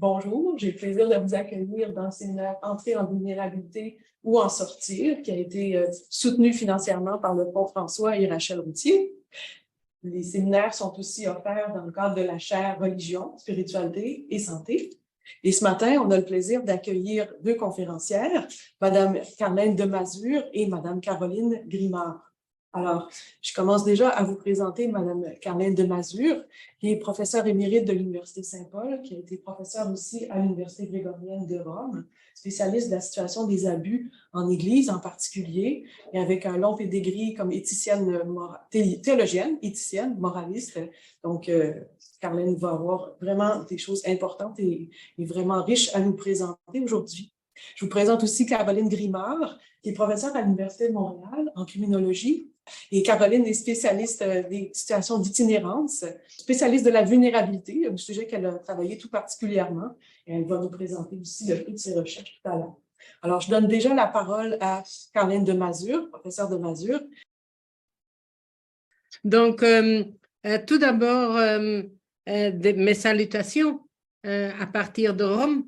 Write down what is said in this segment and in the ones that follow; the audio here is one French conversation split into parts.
Bonjour, j'ai le plaisir de vous accueillir dans le séminaire Entrer en vulnérabilité ou en sortir, qui a été soutenu financièrement par le Fonds François et Rachel Routhier. Les séminaires sont aussi offerts dans le cadre de la chaire Religion, Spiritualité et Santé. Et ce matin, on a le plaisir d'accueillir deux conférencières, Mme Carlène Demazure et Mme Caroline Grimard. Alors, je commence déjà à vous présenter Mme Carlène Demazure, qui est professeure émérite de l'Université Saint-Paul, qui a été professeure aussi à l'Université grégorienne de Rome, spécialiste de la situation des abus en Église en particulier, et avec un long pédigree comme théologienne, éthicienne, moraliste. Donc, Carlène va avoir vraiment des choses importantes et vraiment riches à nous présenter aujourd'hui. Je vous présente aussi Caroline Grimard, qui est professeure à l'Université de Montréal en criminologie. Et Caroline est spécialiste des situations d'itinérance, spécialiste de la vulnérabilité, un sujet qu'elle a travaillé tout particulièrement. Et elle va nous présenter aussi le fruit de ses recherches tout à l'heure. Alors, je donne déjà la parole à Carlène Demazure, professeure de Mazure. Donc, tout d'abord, mes salutations à partir de Rome.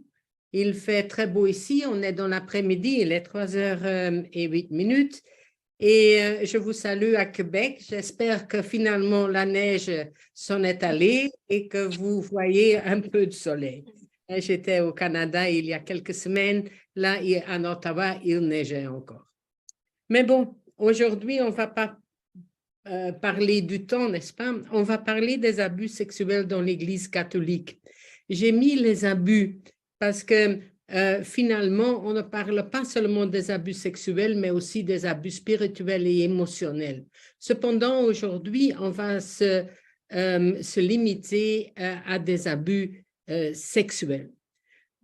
Il fait très beau ici, on est dans l'après-midi, il est 3h08. Et je vous salue à Québec. J'espère que finalement la neige s'en est allée et que vous voyez un peu de soleil. J'étais au Canada il y a quelques semaines. Là, à Ottawa, il neigeait encore. Mais bon, aujourd'hui, on ne va pas parler du temps, n'est-ce pas? On va parler des abus sexuels dans l'Église catholique. J'ai mis les abus parce que finalement, on ne parle pas seulement des abus sexuels, mais aussi des abus spirituels et émotionnels. Cependant, aujourd'hui, on va se limiter à des abus sexuels.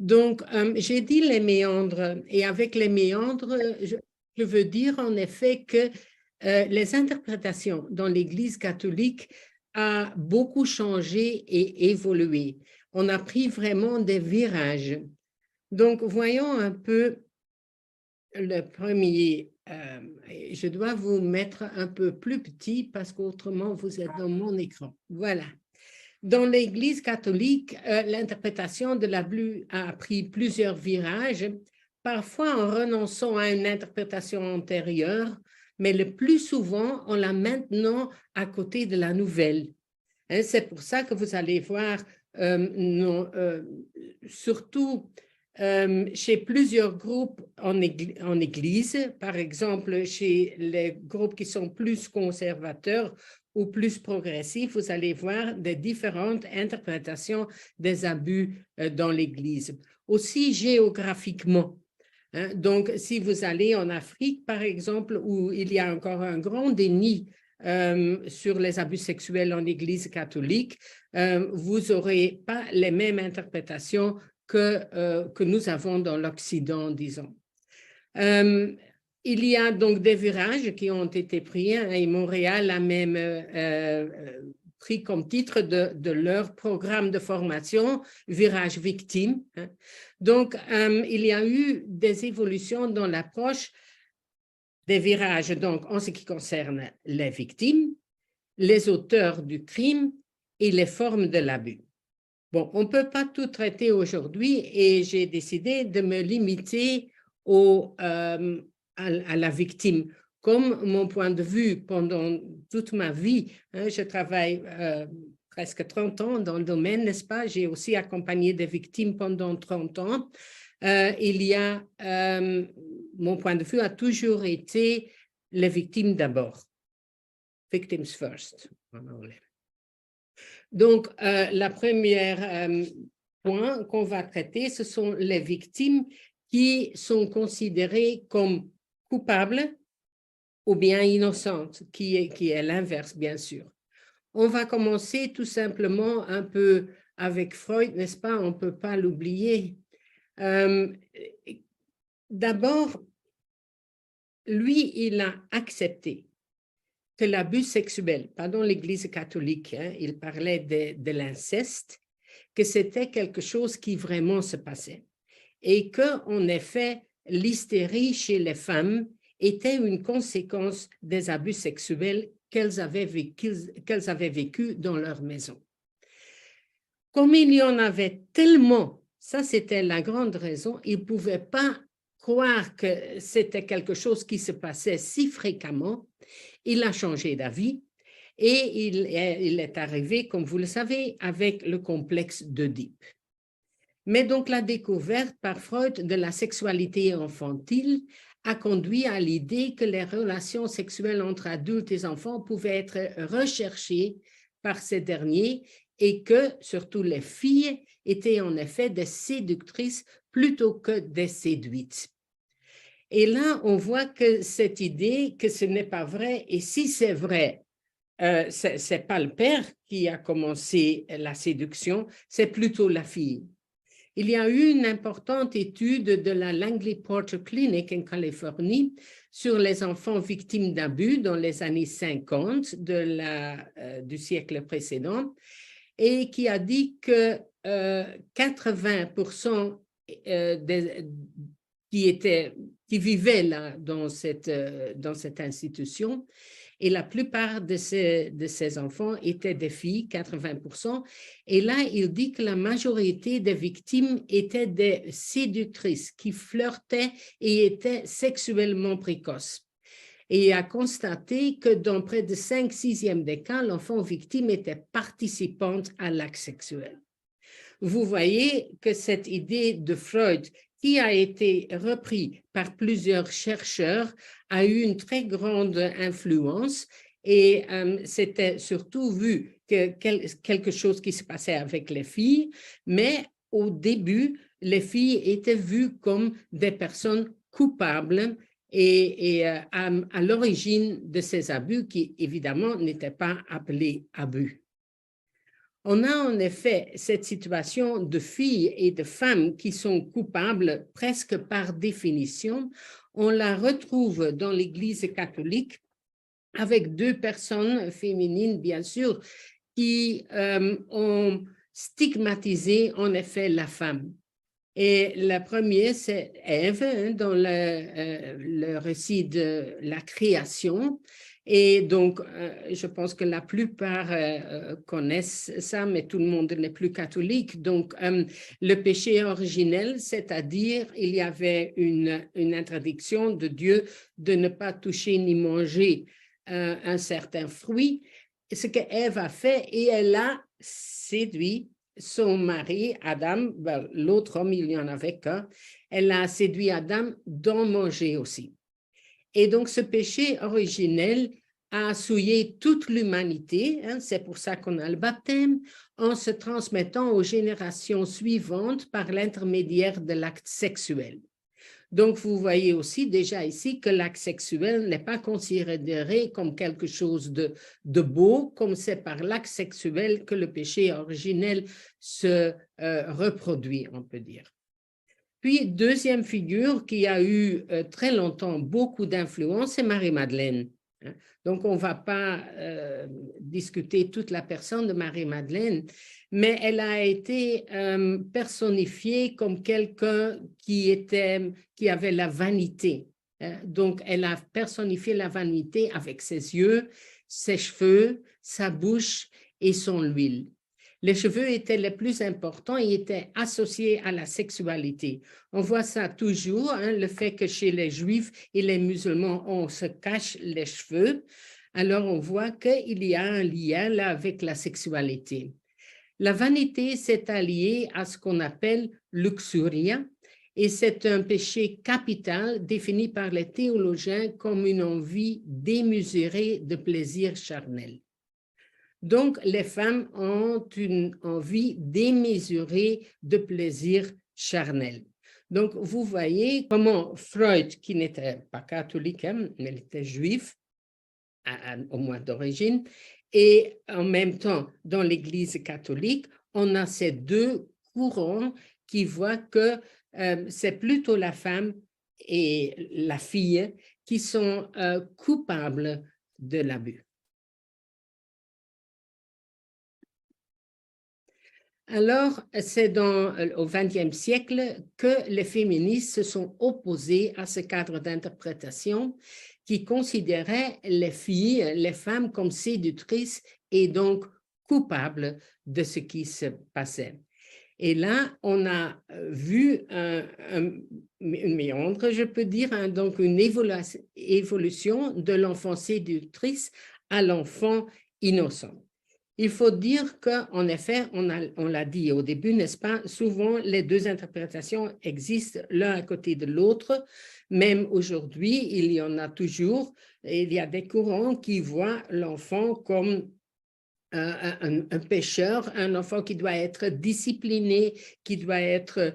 Donc, j'ai dit les méandres, et avec les méandres, je veux dire en effet que les interprétations dans l'Église catholique ont beaucoup changé et évolué. On a pris vraiment des virages. Donc, voyons un peu le premier. Je dois vous mettre un peu plus petit parce qu'autrement, vous êtes dans mon écran. Voilà. Dans l'Église catholique, l'interprétation de l'abus a pris plusieurs virages, parfois en renonçant à une interprétation antérieure, mais le plus souvent en la maintenant à côté de la nouvelle. C'est pour ça que vous allez voir, surtout chez plusieurs groupes en Église, par exemple chez les groupes qui sont plus conservateurs ou plus progressifs, vous allez voir des différentes interprétations des abus dans l'Église. Aussi géographiquement. Donc, si vous allez en Afrique, par exemple, où il y a encore un grand déni sur les abus sexuels en Église catholique, vous n'aurez pas les mêmes interprétations que nous avons dans l'Occident, disons. Il y a donc des virages qui ont été pris, et Montréal a même pris comme titre de leur programme de formation « Virage victime ». Donc, il y a eu des évolutions dans l'approche des virages, donc en ce qui concerne les victimes, les auteurs du crime et les formes de l'abus. Bon, on ne peut pas tout traiter aujourd'hui et j'ai décidé de me limiter à la victime. Comme mon point de vue pendant toute ma vie, je travaille presque 30 ans dans le domaine, n'est-ce pas? J'ai aussi accompagné des victimes pendant 30 ans. Mon point de vue a toujours été les victimes d'abord. Victims first, en anglais. Donc, la première point qu'on va traiter, ce sont les victimes qui sont considérées comme coupables ou bien innocentes, qui est l'inverse, bien sûr. On va commencer tout simplement un peu avec Freud, n'est-ce pas? On ne peut pas l'oublier. D'abord, lui, il a accepté que l'abus sexuel, pas dans l'Église catholique, il parlait de l'inceste, que c'était quelque chose qui vraiment se passait. Et qu'en effet, l'hystérie chez les femmes était une conséquence des abus sexuels qu'elles avaient vécu dans leur maison. Comme il y en avait tellement Ça, c'était la grande raison. Il ne pouvait pas croire que c'était quelque chose qui se passait si fréquemment. Il a changé d'avis et il est arrivé, comme vous le savez, avec le complexe d'Oedipe. Mais donc la découverte par Freud de la sexualité infantile a conduit à l'idée que les relations sexuelles entre adultes et enfants pouvaient être recherchées par ces derniers et que, surtout les filles, étaient en effet des séductrices plutôt que des séduites. Et là, on voit que cette idée que ce n'est pas vrai, et si c'est vrai, ce n'est pas le père qui a commencé la séduction, c'est plutôt la fille. Il y a eu une importante étude de la Langley Porter Clinic en Californie sur les enfants victimes d'abus dans les années 50 du siècle précédent et qui a dit que 80% qui vivaient là dans cette institution, et la plupart de ces enfants étaient des filles, 80%. Et là, il dit que la majorité des victimes étaient des séductrices qui flirtaient et étaient sexuellement précoces. Et a constaté que dans près de 5/6 des cas, l'enfant victime était participante à l'acte sexuel. Vous voyez que cette idée de Freud, qui a été repris par plusieurs chercheurs, a eu une très grande influence et c'était surtout vu que quelque chose qui se passait avec les filles, mais au début, les filles étaient vues comme des personnes coupables et à l'origine de ces abus qui évidemment n'étaient pas appelés abus. On a en effet cette situation de filles et de femmes qui sont coupables presque par définition. On la retrouve dans l'Église catholique avec 2 personnes féminines, bien sûr, qui ont stigmatisé en effet la femme. Et la première, c'est Ève, dans le récit de la création. Et donc, je pense que la plupart connaissent ça, mais tout le monde n'est plus catholique. Donc, le péché originel, c'est-à-dire il y avait une interdiction de Dieu de ne pas toucher ni manger un certain fruit. Ce qu'Ève a fait, et elle a séduit son mari, Adam, l'autre homme, il y en avait qu'un, elle a séduit Adam d'en manger aussi. Et donc, ce péché originel a souillé toute l'humanité, c'est pour ça qu'on a le baptême, en se transmettant aux générations suivantes par l'intermédiaire de l'acte sexuel. Donc, vous voyez aussi déjà ici que l'acte sexuel n'est pas considéré comme quelque chose de beau, comme c'est par l'acte sexuel que le péché originel se reproduit, on peut dire. Puis, deuxième figure qui a eu très longtemps beaucoup d'influence, c'est Marie-Madeleine. Donc, on ne va pas discuter toute la personne de Marie-Madeleine, mais elle a été personnifiée comme quelqu'un qui avait la vanité. Donc, elle a personnifié la vanité avec ses yeux, ses cheveux, sa bouche et son huile. Les cheveux étaient les plus importants et étaient associés à la sexualité. On voit ça toujours, le fait que chez les Juifs et les musulmans, on se cache les cheveux. Alors, on voit qu'il y a un lien là avec la sexualité. La vanité s'est alliée à ce qu'on appelle luxuria, et c'est un péché capital défini par les théologiens comme une envie démesurée de plaisir charnel. Donc, les femmes ont une envie démesurée de plaisir charnel. Donc, vous voyez comment Freud, qui n'était pas catholique, mais il était juif, au moins d'origine, et en même temps, dans l'Église catholique, on a ces 2 courants qui voient que c'est plutôt la femme et la fille qui sont coupables de l'abus. Alors, c'est au XXe siècle que les féministes se sont opposées à ce cadre d'interprétation qui considérait les filles, les femmes comme séductrices et donc coupables de ce qui se passait. Et là, on a vu une méandre, je peux dire, hein, donc une évolution de l'enfant séductrice à l'enfant innocent. Il faut dire qu'en effet, on l'a dit au début, n'est-ce pas, souvent les deux interprétations existent l'un à côté de l'autre. Même aujourd'hui, il y en a toujours. Il y a des courants qui voient l'enfant comme un pécheur, un enfant qui doit être discipliné, qui doit être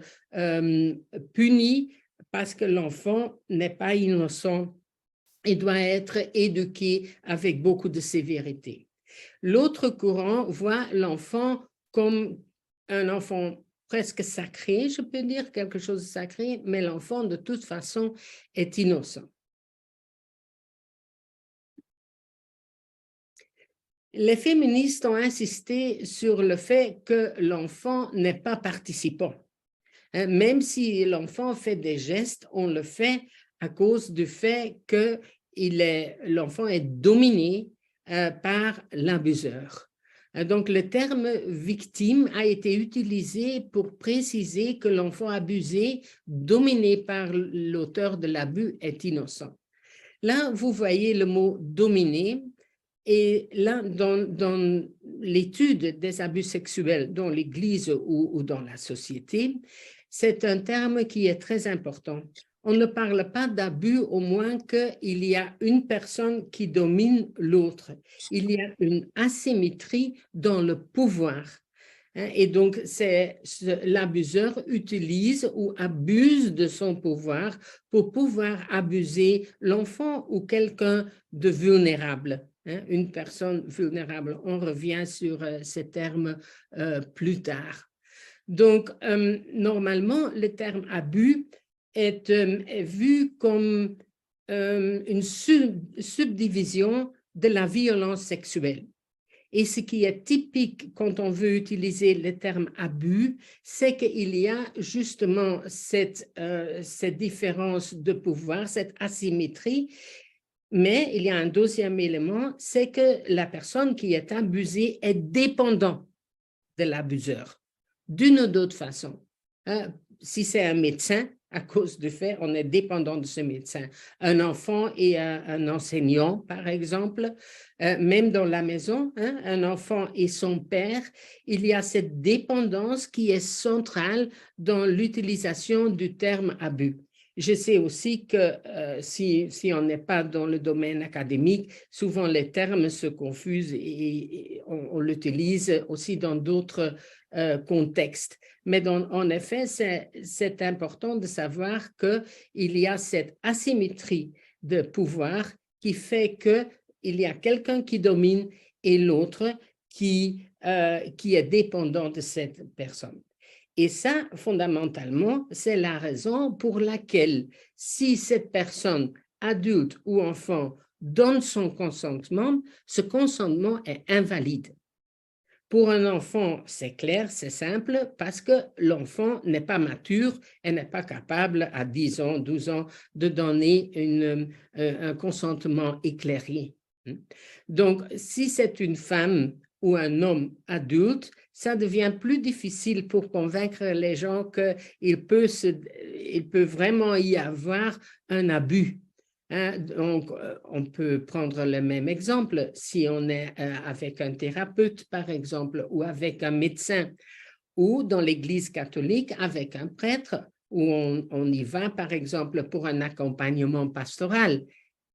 puni parce que l'enfant n'est pas innocent et doit être éduqué avec beaucoup de sévérité. L'autre courant voit l'enfant comme un enfant presque sacré, je peux dire, quelque chose de sacré, mais l'enfant, de toute façon, est innocent. Les féministes ont insisté sur le fait que l'enfant n'est pas participant. Même si l'enfant fait des gestes, on le fait à cause du fait que l'enfant est dominé par l'abuseur. Donc, le terme victime a été utilisé pour préciser que l'enfant abusé, dominé par l'auteur de l'abus, est innocent. Là, vous voyez le mot dominé. Et là, dans l'étude des abus sexuels dans l'Église ou dans la société, c'est un terme qui est très important. On ne parle pas d'abus au moins qu'il y a une personne qui domine l'autre. Il y a une asymétrie dans le pouvoir. Et donc, l'abuseur utilise ou abuse de son pouvoir pour pouvoir abuser l'enfant ou quelqu'un de vulnérable. Une personne vulnérable. On revient sur ces termes plus tard. Donc, normalement, le terme abus est vu comme une subdivision de la violence sexuelle. Et ce qui est typique quand on veut utiliser le terme abus, c'est qu'il y a justement cette différence de pouvoir, cette asymétrie. Mais il y a un deuxième élément, c'est que la personne qui est abusée est dépendante de l'abuseur, d'une ou d'autre façon. Si c'est un médecin, à cause du fait, on est dépendant de ce médecin. Un enfant et un enseignant, par exemple, même dans la maison, un enfant et son père, il y a cette dépendance qui est centrale dans l'utilisation du terme abus. Je sais aussi que si on n'est pas dans le domaine académique, souvent les termes se confusent et on l'utilise aussi dans d'autres contextes. Mais en effet, c'est important de savoir qu'il y a cette asymétrie de pouvoir qui fait qu'il y a quelqu'un qui domine et l'autre qui est dépendant de cette personne. Et ça, fondamentalement, c'est la raison pour laquelle, si cette personne, adulte ou enfant, donne son consentement, ce consentement est invalide. Pour un enfant, c'est clair, c'est simple, parce que l'enfant n'est pas mature et n'est pas capable, à 10 ans, 12 ans, de donner un consentement éclairé. Donc, si c'est une femme ou un homme adulte, ça devient plus difficile pour convaincre les gens qu'il peut vraiment y avoir un abus. Donc, on peut prendre le même exemple si on est avec un thérapeute, par exemple, ou avec un médecin, ou dans l'Église catholique avec un prêtre, où on y va, par exemple, pour un accompagnement pastoral.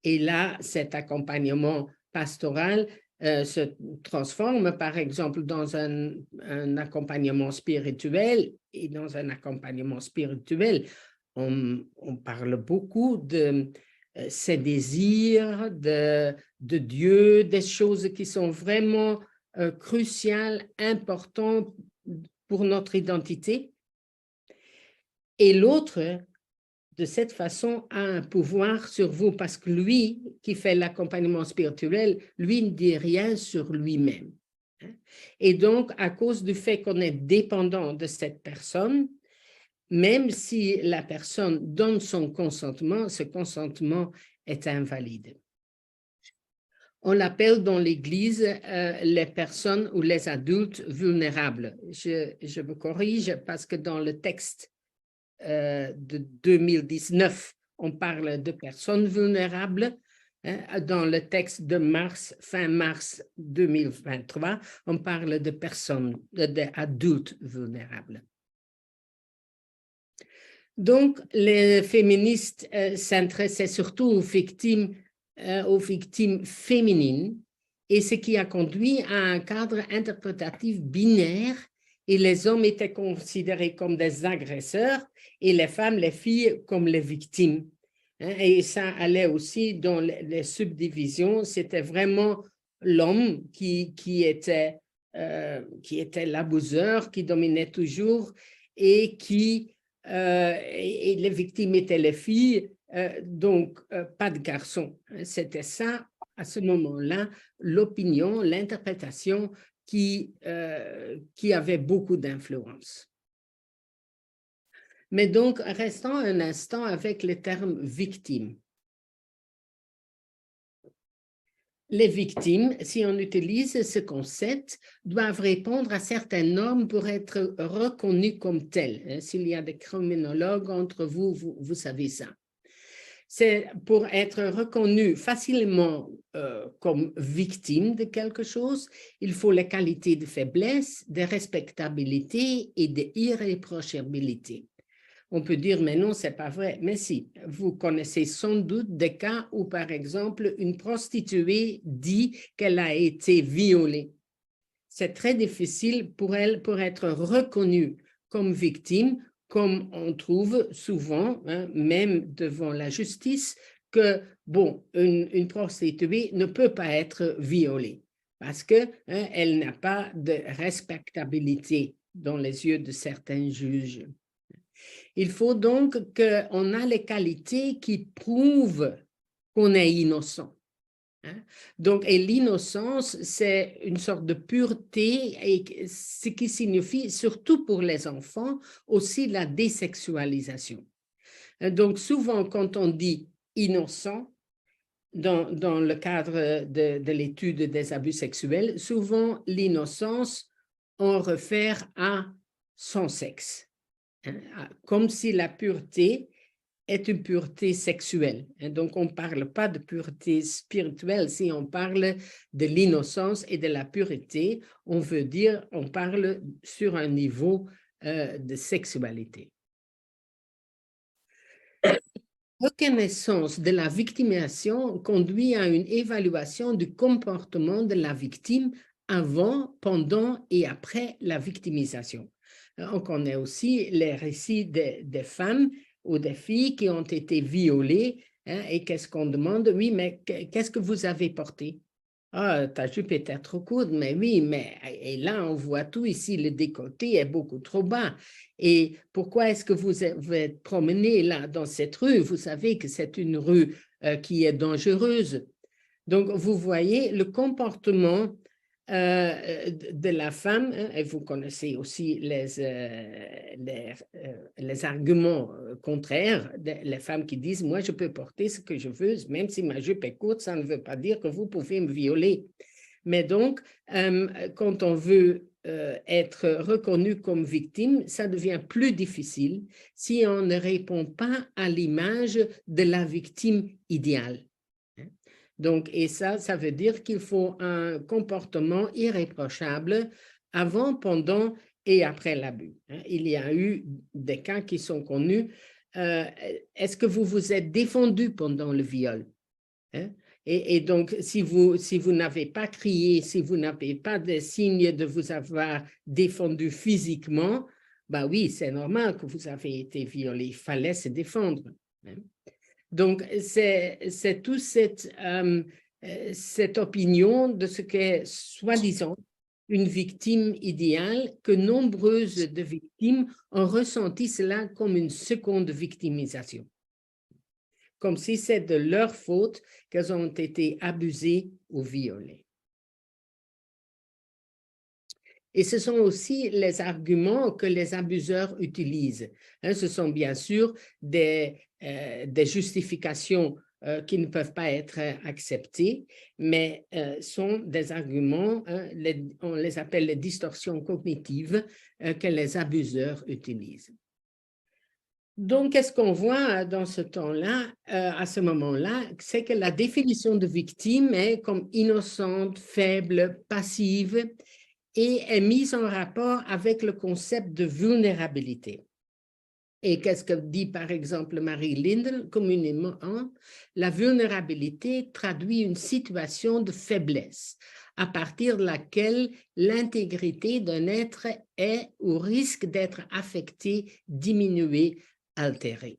Et là, cet accompagnement pastoral se transforme, par exemple, dans un accompagnement spirituel. Et dans un accompagnement spirituel, on parle beaucoup de ses désirs, de Dieu, des choses qui sont vraiment cruciales, importantes pour notre identité. Et l'autre, de cette façon, a un pouvoir sur vous parce que lui, qui fait l'accompagnement spirituel, lui ne dit rien sur lui-même. Et donc, à cause du fait qu'on est dépendant de cette personne, même si la personne donne son consentement, ce consentement est invalide. On l'appelle dans l'Église les personnes ou les adultes vulnérables. Je me corrige parce que dans le texte de 2019, on parle de personnes vulnérables. Dans le texte de fin mars 2023, on parle de personnes, d'adultes vulnérables. Donc, les féministes s'intéressaient surtout aux victimes féminines, et ce qui a conduit à un cadre interprétatif binaire, et les hommes étaient considérés comme des agresseurs et les femmes, les filles, comme les victimes. Et ça allait aussi dans les subdivisions, c'était vraiment l'homme qui était l'abuseur, qui dominait toujours et les victimes étaient les filles, donc pas de garçons. C'était ça, à ce moment-là, l'opinion, l'interprétation qui avait beaucoup d'influence. Mais donc, restons un instant avec le terme victime. Les victimes, si on utilise ce concept, doivent répondre à certaines normes pour être reconnues comme telles. S'il y a des criminologues entre vous, vous savez ça. C'est pour être reconnu facilement comme victime de quelque chose, il faut les qualités de faiblesse, de respectabilité et d'irréprochabilité. On peut dire, mais non, c'est pas vrai. Mais si, vous connaissez sans doute des cas où, par exemple, une prostituée dit qu'elle a été violée. C'est très difficile pour elle pour être reconnue comme victime, comme on trouve souvent, même devant la justice, que, bon, une prostituée ne peut pas être violée parce qu'elle n'a pas de respectabilité dans les yeux de certains juges. Il faut donc qu'on a les qualités qui prouvent qu'on est innocent. Donc, et l'innocence, c'est une sorte de pureté, et ce qui signifie, surtout pour les enfants, aussi la désexualisation. Donc, souvent, quand on dit innocent, dans le cadre de l'étude des abus sexuels, souvent l'innocence, on réfère à son sexe. Comme si la pureté est une pureté sexuelle. Donc, on ne parle pas de pureté spirituelle. Si on parle de l'innocence et de la pureté, on parle sur un niveau de sexualité. La reconnaissance de la victimisation conduit à une évaluation du comportement de la victime avant, pendant et après la victimisation. On connaît aussi les récits des femmes ou des filles qui ont été violées, et qu'est-ce qu'on demande? Oui, mais qu'est-ce que vous avez porté? Ah, ta jupe était trop courte, mais oui, mais et là, on voit tout ici, le décolleté est beaucoup trop bas. Et pourquoi est-ce que vous êtes promené là dans cette rue? Vous savez que c'est une rue qui est dangereuse. Donc, vous voyez le comportement de la femme, et vous connaissez aussi les arguments contraires, les femmes qui disent, moi je peux porter ce que je veux, même si ma jupe est courte, ça ne veut pas dire que vous pouvez me violer. Mais donc, quand on veut être reconnu comme victime, ça devient plus difficile si on ne répond pas à l'image de la victime idéale. Donc, et ça veut dire qu'il faut un comportement irréprochable avant, pendant et après l'abus. Il y a eu des cas qui sont connus. Est-ce que vous vous êtes défendu pendant le viol? Et donc, si vous n'avez pas crié, si vous n'avez pas de signe de vous avoir défendu physiquement, ben oui, c'est normal que vous avez été violé. Il fallait se défendre. Donc, c'est toute cette opinion de ce qu'est soi-disant une victime idéale, que nombreuses de victimes ont ressenti cela comme une seconde victimisation. Comme si c'est de leur faute qu'elles ont été abusées ou violées. Et ce sont aussi les arguments que les abuseurs utilisent. Ce sont bien sûr des justifications qui ne peuvent pas être acceptés, mais sont des arguments, on les appelle les distorsions cognitives que les abuseurs utilisent. Donc, qu'est-ce qu'on voit dans ce temps-là, à ce moment-là, c'est que la définition de victime est comme innocente, faible, passive et est mise en rapport avec le concept de vulnérabilité. Et qu'est-ce que dit par exemple Marie Lindell communément? La vulnérabilité traduit une situation de faiblesse à partir de laquelle l'intégrité d'un être est ou risque d'être affectée, diminuée, altérée.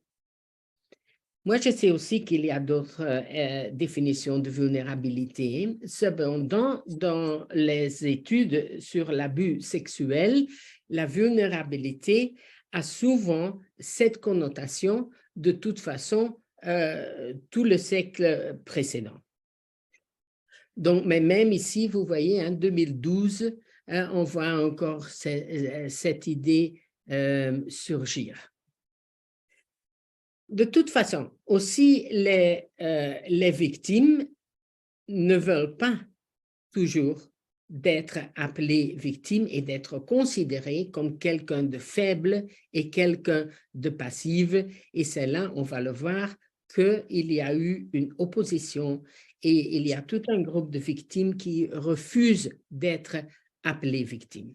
Moi, je sais aussi qu'il y a d'autres définitions de vulnérabilité. Cependant, dans les études sur l'abus sexuel, la vulnérabilité a souvent cette connotation de toute façon tout le siècle précédent. Donc, mais même ici, vous voyez, en 2012, on voit encore cette idée surgir. De toute façon, aussi, les victimes ne veulent pas toujours d'être appelées victimes et d'être considérées comme quelqu'un de faible et quelqu'un de passif. Et c'est là, on va le voir, qu'il y a eu une opposition et il y a tout un groupe de victimes qui refusent d'être appelées victimes.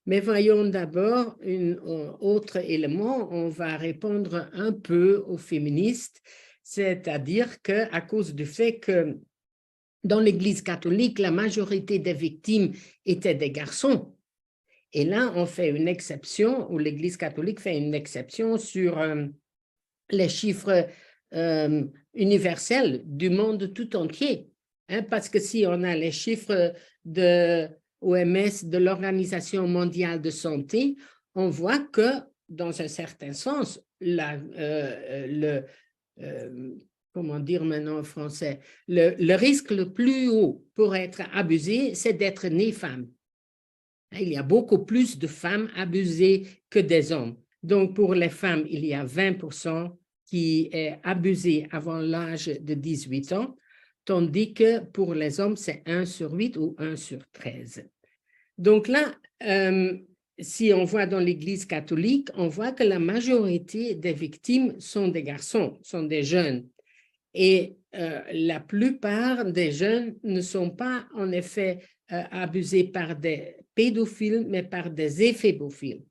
Mais voyons d'abord un autre élément, on va répondre un peu aux féministes, c'est-à-dire qu'à cause du fait que dans l'Église catholique, la majorité des victimes étaient des garçons. Et là, on fait une exception, ou l'Église catholique fait une exception sur les chiffres universels du monde tout entier. Hein, parce que si on a les chiffres de OMS, de l'Organisation mondiale de santé, on voit que, dans un certain sens, comment dire maintenant en français, le risque le plus haut pour être abusé, c'est d'être né femme. Il y a beaucoup plus de femmes abusées que des hommes. Donc, pour les femmes, il y a 20% qui est abusé avant l'âge de 18 ans, tandis que pour les hommes, c'est 1 sur 8 ou 1 sur 13. Donc là, si on voit dans l'Église catholique, on voit que la majorité des victimes sont des garçons, sont des jeunes. Et la plupart des jeunes ne sont pas en effet abusés par des pédophiles, mais par des éphébophiles.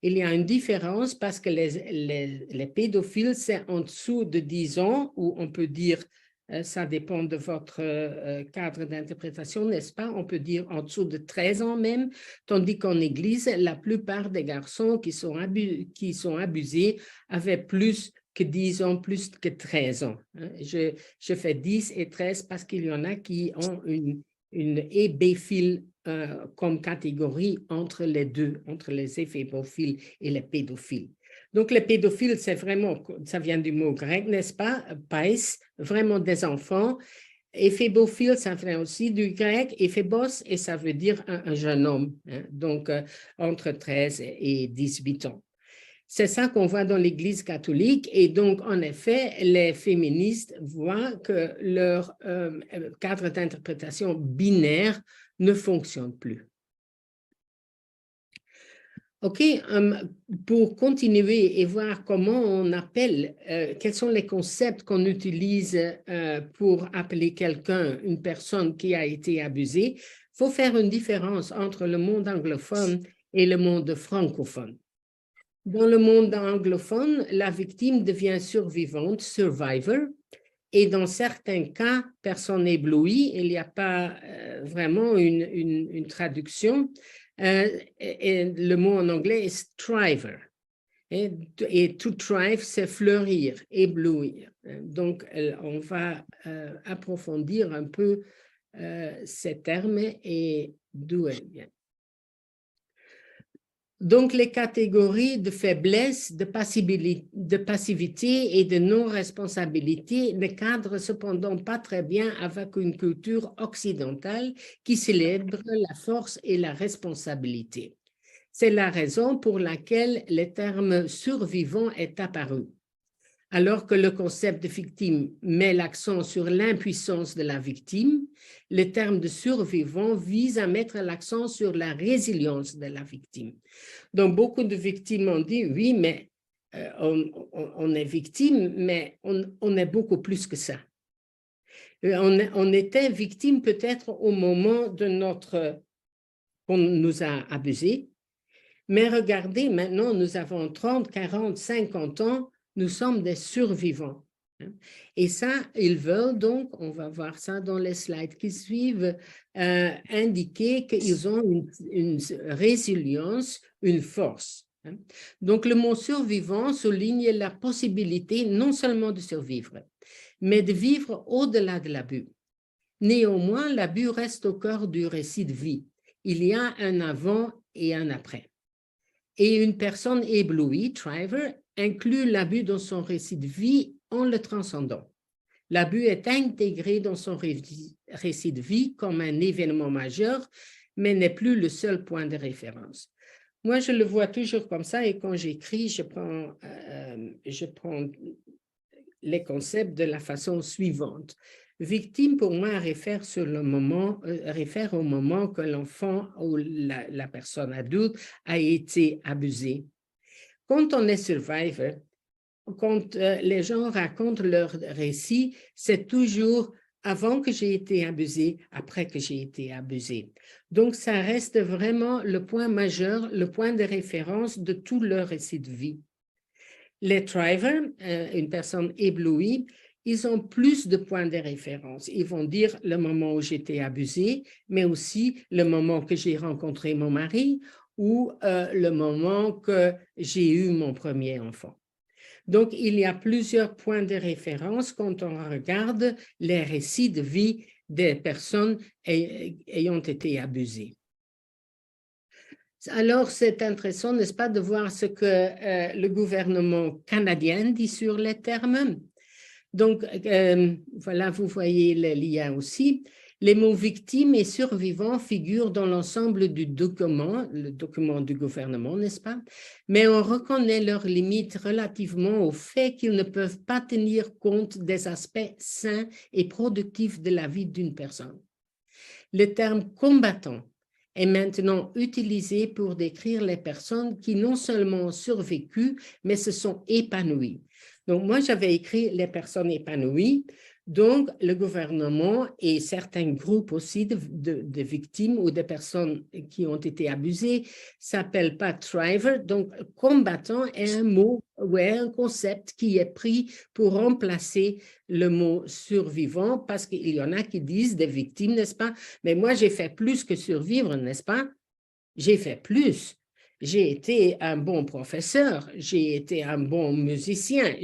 Il y a une différence parce que les pédophiles, c'est en dessous de 10 ans, ou on peut dire, ça dépend de votre cadre d'interprétation, n'est-ce pas? On peut dire en dessous de 13 ans même, tandis qu'en Église, la plupart des garçons qui sont abusés avaient plus que 10 ans, plus que 13 ans. Je fais 10 et 13 parce qu'il y en a qui ont une hébéphile comme catégorie entre les deux, entre les éphébophiles et les pédophiles. Donc, les pédophiles, c'est vraiment, ça vient du mot grec, n'est-ce pas? Pais, vraiment des enfants. Éphébophile, ça vient aussi du grec, éphébos, et ça veut dire un jeune homme, hein? Donc entre 13 et 18 ans. C'est ça qu'on voit dans l'Église catholique et donc, en effet, les féministes voient que leur cadre d'interprétation binaire ne fonctionne plus. OK, pour continuer et voir comment on appelle, quels sont les concepts qu'on utilise pour appeler quelqu'un, une personne qui a été abusée, il faut faire une différence entre le monde anglophone et le monde francophone. Dans le monde anglophone, la victime devient survivante, survivor, et dans certains cas, personne éblouie, il n'y a pas vraiment une traduction. Et le mot en anglais est striver. Et to thrive, c'est fleurir, éblouir. Donc, on va approfondir un peu ces termes et d'où elles viennent. Donc, les catégories de faiblesse, de passivité et de non-responsabilité ne cadrent cependant pas très bien avec une culture occidentale qui célèbre la force et la responsabilité. C'est la raison pour laquelle le terme survivant est apparu. Alors que le concept de victime met l'accent sur l'impuissance de la victime, le terme de survivant vise à mettre l'accent sur la résilience de la victime. Donc, beaucoup de victimes ont dit, oui, mais on est victime, mais on est beaucoup plus que ça. On était victime peut-être au moment de qu'on nous a abusés, mais regardez, maintenant, nous avons 30, 40, 50 ans, nous sommes des survivants. Et ça, ils veulent donc, on va voir ça dans les slides qui suivent, indiquer qu'ils ont une résilience, une force. Donc, le mot survivant souligne la possibilité non seulement de survivre, mais de vivre au-delà de l'abus. Néanmoins, l'abus reste au cœur du récit de vie. Il y a un avant et un après. Et une personne éblouie, Thriver, inclut l'abus dans son récit de vie en le transcendant. L'abus est intégré dans son récit de vie comme un événement majeur, mais n'est plus le seul point de référence. Moi, je le vois toujours comme ça, et quand j'écris, je prends les concepts de la façon suivante. Victime, pour moi, réfère au moment que l'enfant ou la personne adulte a été abusée. Quand on est survivor, quand les gens racontent leur récit, c'est toujours avant que j'ai été abusé, après que j'ai été abusé. Donc, ça reste vraiment le point majeur, le point de référence de tout leur récit de vie. Les Thriver, une personne éblouie, ils ont plus de points de référence. Ils vont dire le moment où j'étais abusée, mais aussi le moment que j'ai rencontré mon mari ou le moment que j'ai eu mon premier enfant. Donc, il y a plusieurs points de référence quand on regarde les récits de vie des personnes ayant été abusées. Alors, c'est intéressant, n'est-ce pas, de voir ce que le gouvernement canadien dit sur les termes. Donc, voilà, vous voyez le lien aussi. Les mots victime et survivant figurent dans l'ensemble du document, le document du gouvernement, n'est-ce pas? Mais on reconnaît leurs limites relativement au fait qu'ils ne peuvent pas tenir compte des aspects sains et productifs de la vie d'une personne. Le terme combattant est maintenant utilisé pour décrire les personnes qui non seulement ont survécu, mais se sont épanouies. Donc, moi, j'avais écrit les personnes épanouies. Donc, le gouvernement et certains groupes aussi de victimes ou de personnes qui ont été abusées s'appellent pas Thriver. Donc, combattant est un mot ou un concept qui est pris pour remplacer le mot survivant, parce qu'il y en a qui disent des victimes, n'est-ce pas? Mais moi, j'ai fait plus que survivre, n'est-ce pas? J'ai fait plus. J'ai été un bon professeur, j'ai été un bon musicien,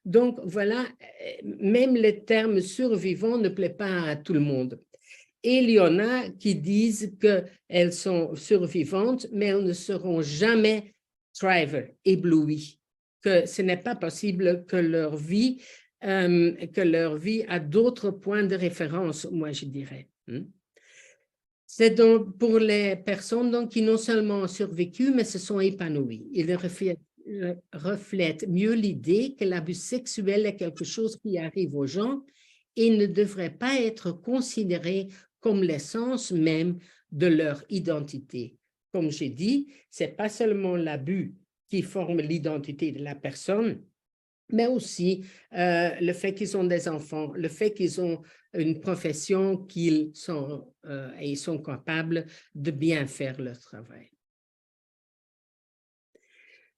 Donc, voilà, même le terme survivant ne plaît pas à tout le monde. Et il y en a qui disent qu'elles sont survivantes, mais elles ne seront jamais thriver, éblouies, que ce n'est pas possible que leur vie a d'autres points de référence, moi je dirais. C'est donc pour les personnes donc, qui non seulement ont survécu, mais se sont épanouies. Ils reflètent mieux l'idée que l'abus sexuel est quelque chose qui arrive aux gens et ne devrait pas être considéré comme l'essence même de leur identité. Comme j'ai dit, ce n'est pas seulement l'abus qui forme l'identité de la personne, mais aussi le fait qu'ils ont des enfants, le fait qu'ils ont une profession qu'ils sont, et ils sont capables de bien faire leur travail.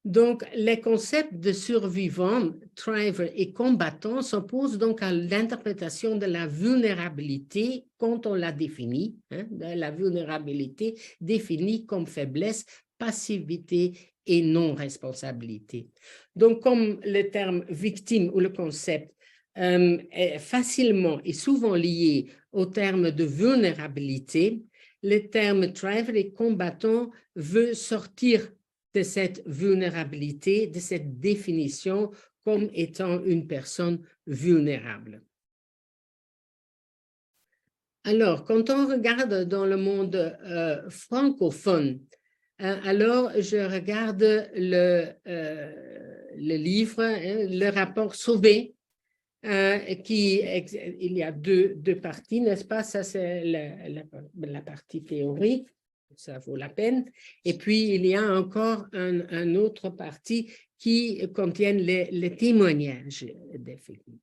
Donc, les concepts de survivant, thriver et combattant s'opposent donc à l'interprétation de la vulnérabilité quand on la définit, la vulnérabilité définie comme faiblesse, passivité et non-responsabilité. Donc, comme le terme victime ou le concept est facilement et souvent lié au terme de vulnérabilité, le terme thriver et combattant veut sortir de cette vulnérabilité, de cette définition comme étant une personne vulnérable. Alors, quand on regarde dans le monde francophone, alors je regarde le livre, le rapport Sauvé, il y a deux parties, n'est-ce pas? Ça, c'est la partie théorique, ça vaut la peine. Et puis, il y a encore un autre partie qui contient les témoignages des victimes.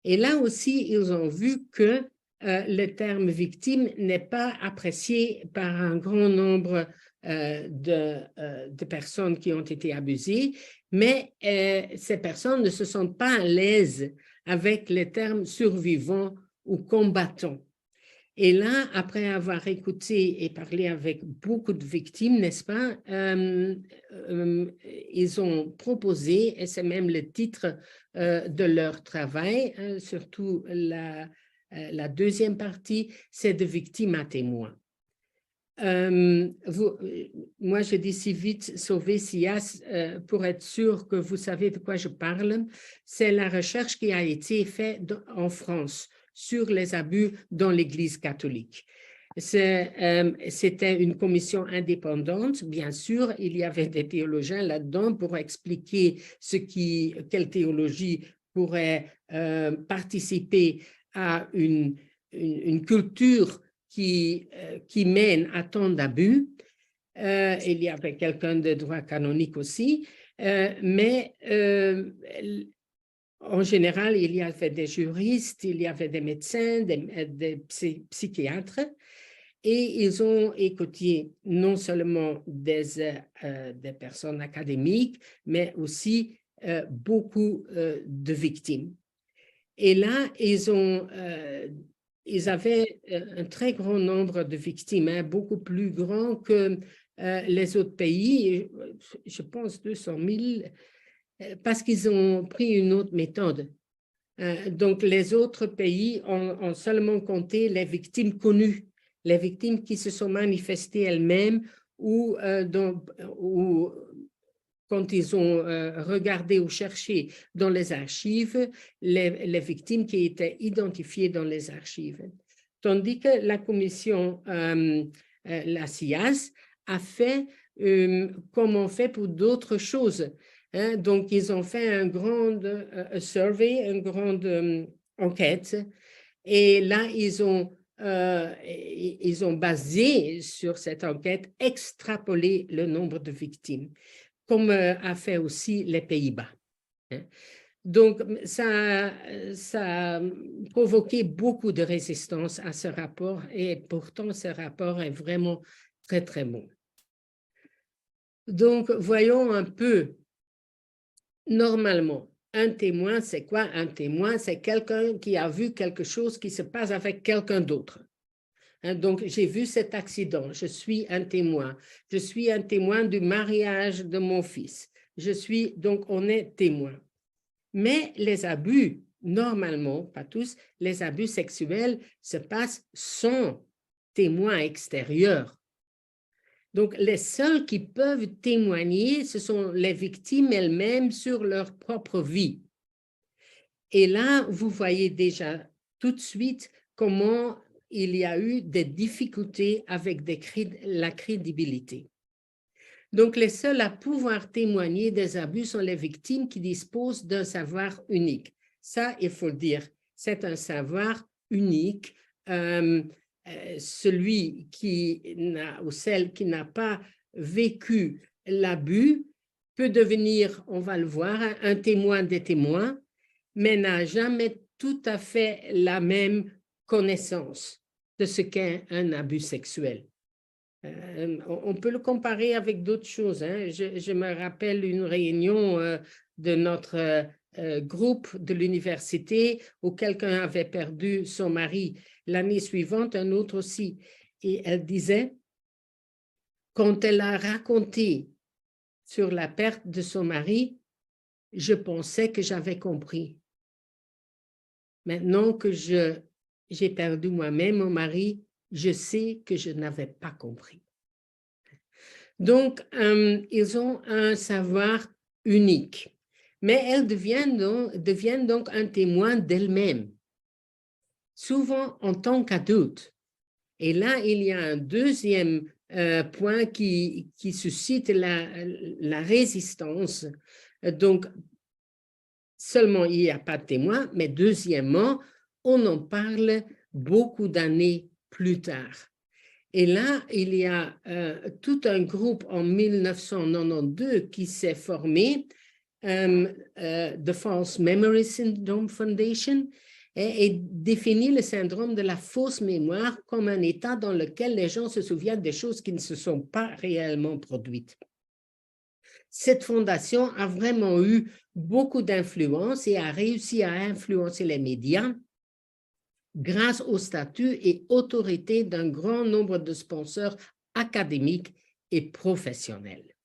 Et là aussi, ils ont vu que le terme victime n'est pas apprécié par un grand nombre de personnes qui ont été abusées, mais ces personnes ne se sentent pas à l'aise avec les termes survivants ou combattants. Et là, après avoir écouté et parlé avec beaucoup de victimes, n'est-ce pas, ils ont proposé, et c'est même le titre de leur travail, surtout la deuxième partie, c'est de victimes à témoins. Moi, je dis si vite sauver SIAS pour être sûr que vous savez de quoi je parle. C'est la recherche qui a été faite en France sur les abus dans l'Église catholique. C'était une commission indépendante, bien sûr, il y avait des théologiens là-dedans pour expliquer quelle théologie pourrait participer à une culture qui mène à tant d'abus. Il y avait quelqu'un de droit canonique aussi, mais en général, il y avait des juristes, il y avait des médecins, des psychiatres, et ils ont écouté non seulement des personnes académiques, mais aussi beaucoup de victimes. Et là, ils avaient un très grand nombre de victimes, hein, beaucoup plus grand que les autres pays, je pense 200 000, parce qu'ils ont pris une autre méthode. Donc, les autres pays ont seulement compté les victimes connues, les victimes qui se sont manifestées elles-mêmes ou quand ils ont regardé ou cherché dans les archives, les victimes qui étaient identifiées dans les archives. Tandis que la commission, la SIAS, a fait comme on fait pour d'autres choses. Hein? Donc, ils ont fait un grand survey, une grande enquête, et là, ils ont basé sur cette enquête, extrapolé le nombre de victimes, comme a fait aussi les Pays-Bas. Hein. Donc, ça a provoqué beaucoup de résistance à ce rapport, et pourtant, ce rapport est vraiment très, très bon. Donc, voyons un peu, normalement, un témoin, c'est quoi un témoin? C'est quelqu'un qui a vu quelque chose qui se passe avec quelqu'un d'autre. Hein, donc, j'ai vu cet accident, je suis un témoin. Je suis un témoin du mariage de mon fils. Donc, on est témoin. Mais les abus, normalement, pas tous, les abus sexuels se passent sans témoin extérieur. Donc, les seuls qui peuvent témoigner, ce sont les victimes elles-mêmes sur leur propre vie. Et là, vous voyez déjà tout de suite comment il y a eu des difficultés avec la crédibilité. Donc, les seuls à pouvoir témoigner des abus sont les victimes qui disposent d'un savoir unique. Ça, il faut le dire, c'est un savoir unique. Celui qui n'a ou celle qui n'a pas vécu l'abus peut devenir, on va le voir, un témoin des témoins, mais n'a jamais tout à fait la même connaissance de ce qu'est un abus sexuel. On peut le comparer avec d'autres choses. Hein. Je me rappelle une réunion de notre groupe de l'université où quelqu'un avait perdu son mari. L'année suivante, un autre aussi. Et elle disait, quand elle a raconté sur la perte de son mari, je pensais que j'avais compris. Maintenant que j'ai perdu moi-même mon mari, je sais que je n'avais pas compris. Donc, ils ont un savoir unique, mais elles deviennent donc un témoin d'elles-mêmes, souvent en tant qu'adultes. Et là, il y a un deuxième point qui suscite la résistance Donc, seulement il n'y a pas de témoins, mais deuxièmement, on en parle beaucoup d'années plus tard. Et là, il y a tout un groupe en 1992 qui s'est formé, The False Memory Syndrome Foundation, et définit le syndrome de la fausse mémoire comme un état dans lequel les gens se souviennent des choses qui ne se sont pas réellement produites. Cette fondation a vraiment eu beaucoup d'influence et a réussi à influencer les médias grâce au statut et autorité d'un grand nombre de sponsors académiques et professionnels.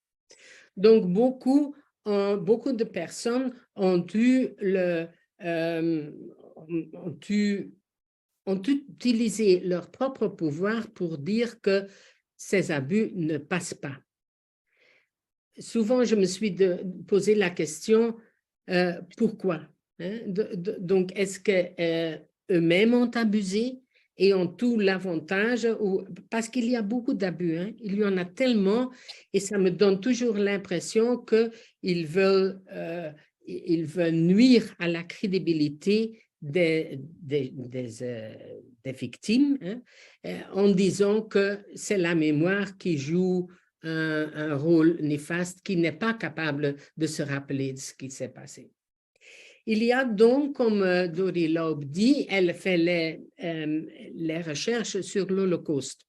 Donc, beaucoup de personnes ont utilisé leur propre pouvoir pour dire que ces abus ne passent pas. Souvent, je me suis posé la question, pourquoi? Hein? Donc, est-ce qu'eux-mêmes ont abusé et ont tout l'avantage? Parce qu'il y a beaucoup d'abus, hein? Il y en a tellement, et ça me donne toujours l'impression qu'ils veulent nuire à la crédibilité des victimes, hein? En disant que c'est la mémoire qui joue un rôle néfaste, qui n'est pas capable de se rappeler de ce qui s'est passé. Il y a donc, comme Dory Laub dit, elle fait les recherches sur l'Holocauste.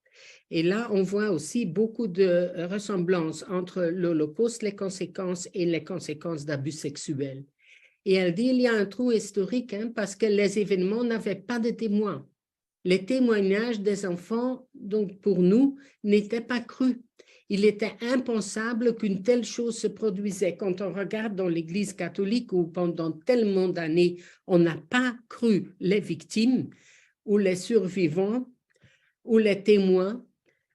Et là, on voit aussi beaucoup de ressemblances entre l'Holocauste, les conséquences et les conséquences d'abus sexuels. Et elle dit il y a un trou historique, hein, parce que les événements n'avaient pas de témoins. Les témoignages des enfants, donc pour nous, n'étaient pas crus. Il était impensable qu'une telle chose se produisait. Quand on regarde dans l'Église catholique où pendant tellement d'années, on n'a pas cru les victimes ou les survivants ou les témoins,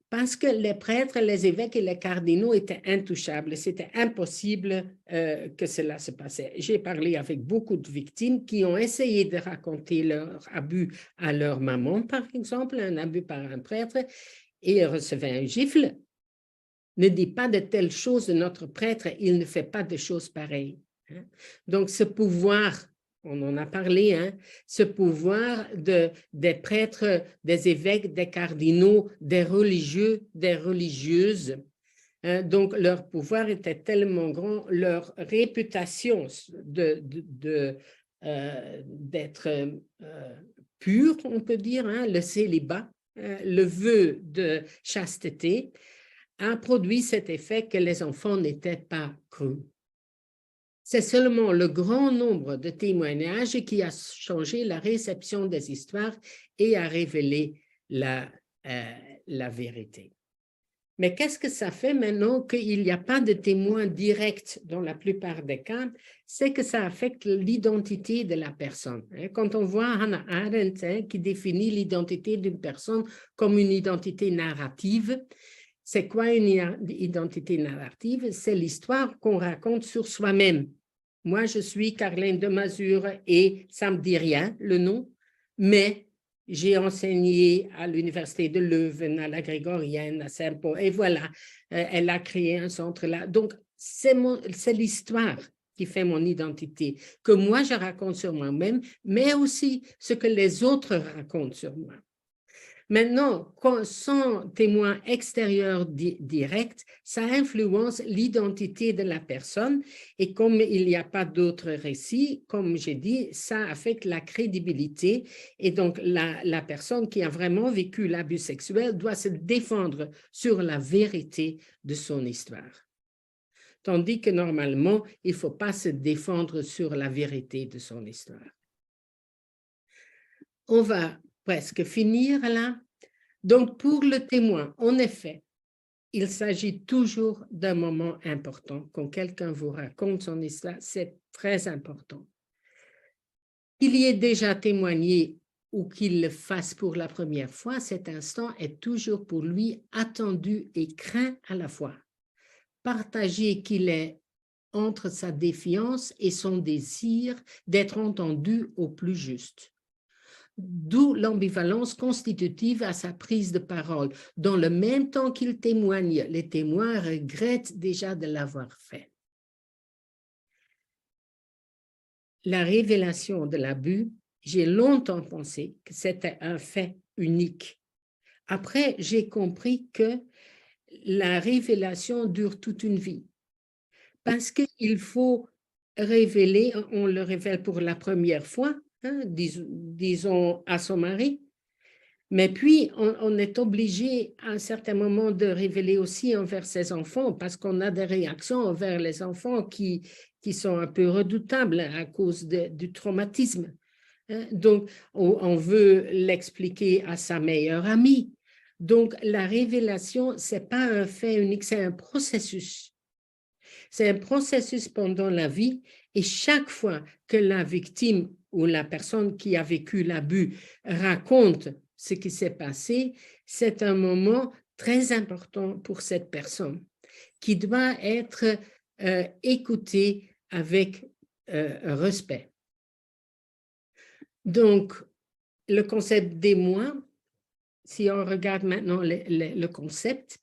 parce que les prêtres, les évêques et les cardinaux étaient intouchables. C'était impossible que cela se passait. J'ai parlé avec beaucoup de victimes qui ont essayé de raconter leur abus à leur maman, par exemple, un abus par un prêtre, et recevaient un gifle. Ne dit pas de telles choses de notre prêtre, il ne fait pas de choses pareilles. Hein? Donc, ce pouvoir, on en a parlé, hein, ce pouvoir des prêtres, des évêques, des cardinaux, des religieux, des religieuses, hein, donc leur pouvoir était tellement grand, leur réputation d'être pure, on peut dire, hein, le célibat, le vœu de chasteté, a produit cet effet que les enfants n'étaient pas crus. C'est seulement le grand nombre de témoignages qui a changé la réception des histoires et a révélé la vérité. Mais qu'est-ce que ça fait maintenant qu'il n'y a pas de témoins directs dans la plupart des cas? C'est que ça affecte l'identité de la personne. Quand on voit Hannah Arendt qui définit l'identité d'une personne comme une identité narrative, c'est quoi une identité narrative? C'est l'histoire qu'on raconte sur soi-même. Moi, je suis Carlin de Mazure et ça ne me dit rien, le nom, mais j'ai enseigné à l'Université de Leuven, à la Grégorienne, à Saint-Paul, et voilà, elle a créé un centre là. Donc, c'est l'histoire qui fait mon identité, que moi, je raconte sur moi-même, mais aussi ce que les autres racontent sur moi. Maintenant, sans témoin extérieur direct, ça influence l'identité de la personne et comme il n'y a pas d'autres récits, comme j'ai dit, ça affecte la crédibilité et donc la personne qui a vraiment vécu l'abus sexuel doit se défendre sur la vérité de son histoire. Tandis que normalement, il ne faut pas se défendre sur la vérité de son histoire. On va presque finir là. Donc, pour le témoin, en effet, il s'agit toujours d'un moment important. Quand quelqu'un vous raconte son histoire, c'est très important. Qu'il y ait déjà témoigné ou qu'il le fasse pour la première fois, cet instant est toujours pour lui attendu et craint à la fois. Partagez qu'il est entre sa défiance et son désir d'être entendu au plus juste. D'où l'ambivalence constitutive à sa prise de parole. Dans le même temps qu'il témoigne, les témoins regrettent déjà de l'avoir fait. la révélation de l'abus, j'ai longtemps pensé que c'était un fait unique. Après, j'ai compris que la révélation dure toute une vie. Parce qu'il faut révéler, on le révèle pour la première fois, hein, disons à son mari, mais puis on est obligé à un certain moment de révéler aussi envers ses enfants parce qu'on a des réactions envers les enfants qui sont un peu redoutables à cause du traumatisme. Donc, on veut l'expliquer à sa meilleure amie. Donc, la révélation, ce n'est pas un fait unique, c'est un processus. C'est un processus pendant la vie et chaque fois que la victime ou la personne qui a vécu l'abus raconte ce qui s'est passé, c'est un moment très important pour cette personne qui doit être écoutée avec respect. Donc, le concept d'émoi, si on regarde maintenant le concept,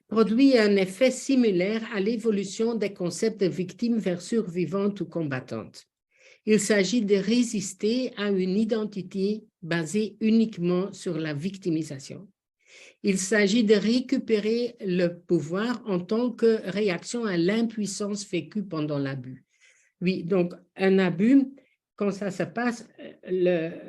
produit un effet similaire à l'évolution des concepts de victime vers survivante ou combattante. Il s'agit de résister à une identité basée uniquement sur la victimisation. Il s'agit de récupérer le pouvoir en tant que réaction à l'impuissance vécue pendant l'abus. Oui, donc un abus, quand ça se passe, il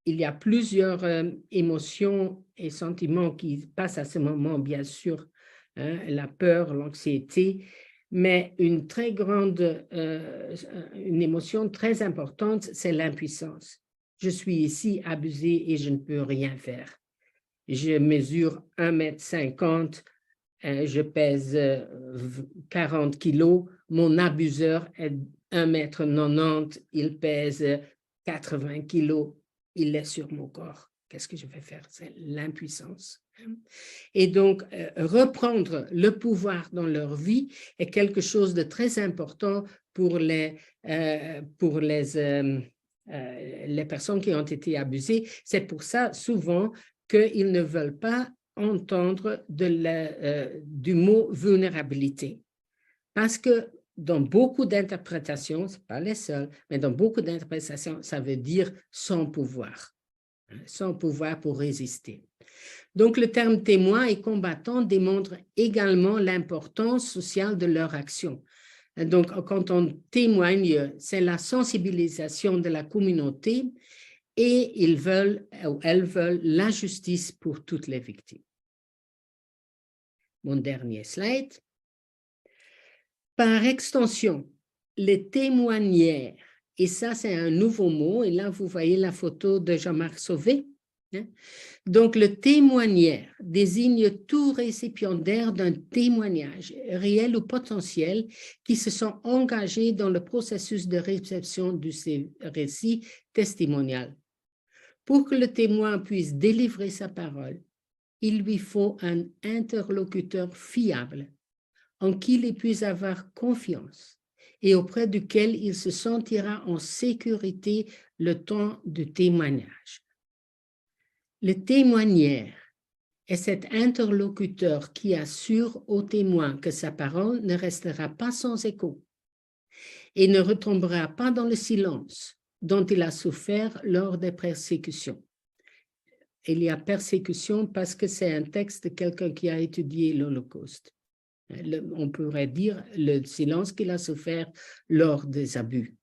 y a plusieurs émotions et sentiments qui passent à ce moment, bien sûr, hein, la peur, l'anxiété, mais une émotion très importante, c'est l'impuissance. Je suis ici abusé et je ne peux rien faire. Je mesure 1,50 m, je pèse 40 kilos, mon abuseur est 1,90 m, il pèse 80 kilos, il est sur mon corps. Qu'est-ce que je vais faire? C'est l'impuissance. Et donc, reprendre le pouvoir dans leur vie est quelque chose de très important pour les personnes qui ont été abusées. C'est pour ça, souvent, qu'ils ne veulent pas entendre du mot vulnérabilité. Parce que dans beaucoup d'interprétations, ce n'est pas les seules, mais dans beaucoup d'interprétations, ça veut dire sans pouvoir pour résister. Donc, le terme témoin et combattant démontre également l'importance sociale de leur action. Donc, quand on témoigne, c'est la sensibilisation de la communauté et ils veulent ou elles veulent la justice pour toutes les victimes. Mon dernier slide. Par extension, les témoignaires, et ça c'est un nouveau mot, et là vous voyez la photo de Jean-Marc Sauvé. Hein? Donc le témoignaire désigne tout récipiendaire d'un témoignage, réel ou potentiel, qui se sont engagés dans le processus de réception de ces récits testimoniaux. Pour que le témoin puisse délivrer sa parole, il lui faut un interlocuteur fiable, en qui il puisse avoir confiance et auprès duquel il se sentira en sécurité le temps du témoignage. Le témoignaire est cet interlocuteur qui assure au témoin que sa parole ne restera pas sans écho et ne retombera pas dans le silence dont il a souffert lors des persécutions. Il y a persécution parce que c'est un texte de quelqu'un qui a étudié l'Holocauste. On pourrait dire le silence qu'il a souffert lors des abus.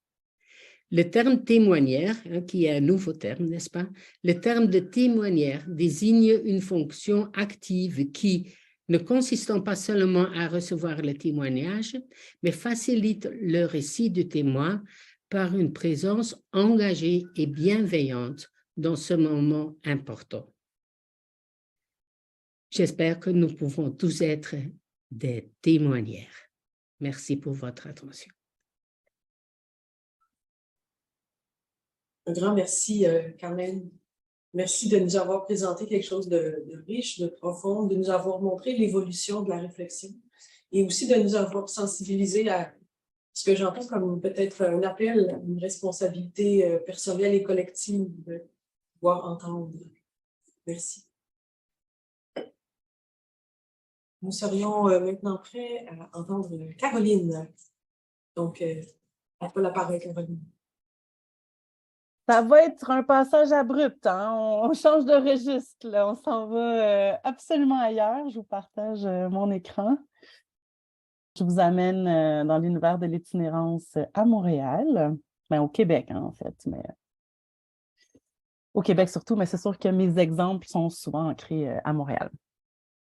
Le terme témoignaire, hein, qui est un nouveau terme, n'est-ce pas? Le terme de témoignaire désigne une fonction active qui, ne consistant pas seulement à recevoir le témoignage, mais facilite le récit du témoin par une présence engagée et bienveillante dans ce moment important. J'espère que nous pouvons tous être des témoignaires. Merci pour votre attention. Un grand merci, Carmen. Merci de nous avoir présenté quelque chose de riche, de profond, de nous avoir montré l'évolution de la réflexion et aussi de nous avoir sensibilisés à ce que j'entends comme peut-être un appel à une responsabilité personnelle et collective de pouvoir entendre. Merci. Nous serions maintenant prêts à entendre Caroline. Donc, à toi la parole, Caroline. Ça va être un passage abrupt, hein? On change de registre, là. On s'en va absolument ailleurs. Je vous partage mon écran. Je vous amène dans l'univers de l'itinérance à Montréal, au Québec, hein, en fait, mais au Québec surtout, mais c'est sûr que mes exemples sont souvent ancrés à Montréal.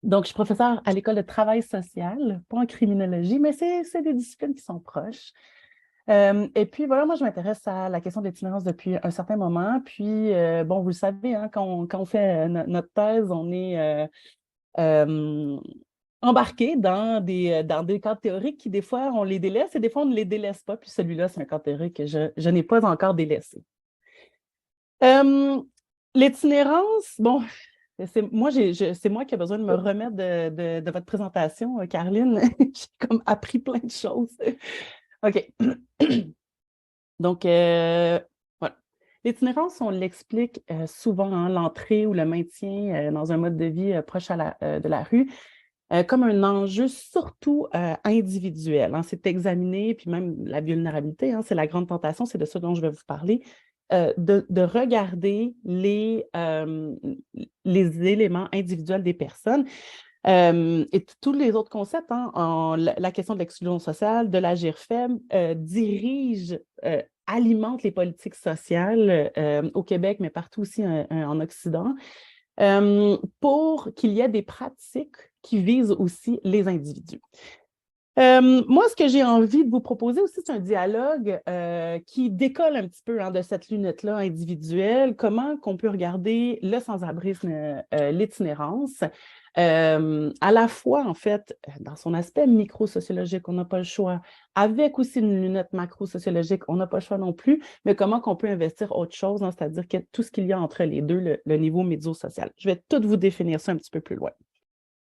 Donc, je suis professeure à l'école de travail social, pas en criminologie, mais c'est des disciplines qui sont proches. Et puis, voilà, moi, je m'intéresse à la question de l'itinérance depuis un certain moment. Puis, bon, vous le savez, hein, quand on fait notre thèse, on est embarqué dans des cadres théoriques qui, des fois, on les délaisse et des fois, on ne les délaisse pas. Puis celui-là, c'est un cadre théorique que je n'ai pas encore délaissé. L'itinérance, bon, c'est moi qui ai besoin de me remettre de votre présentation, Caroline. J'ai comme appris plein de choses. OK. Donc, voilà. L'itinérance, on l'explique souvent, hein, l'entrée ou le maintien dans un mode de vie proche de la rue, comme un enjeu surtout individuel, hein. C'est examiner, puis même la vulnérabilité, hein, c'est la grande tentation, c'est de ça dont je vais vous parler, de regarder les éléments individuels des personnes. Et tous les autres concepts, hein, la question de l'exclusion sociale, de l'agir faible, alimente les politiques sociales au Québec, mais partout aussi en Occident, pour qu'il y ait des pratiques qui visent aussi les individus. Moi, ce que j'ai envie de vous proposer aussi, c'est un dialogue qui décolle un petit peu, hein, de cette lunette-là individuelle, comment qu'on peut regarder le sans-abrisme, l'itinérance, à la fois, en fait, dans son aspect micro-sociologique, on n'a pas le choix, avec aussi une lunette macro-sociologique, on n'a pas le choix non plus, mais comment qu'on peut investir autre chose, hein, c'est-à-dire que tout ce qu'il y a entre les deux, le niveau médio-social. Je vais tout vous définir ça un petit peu plus loin.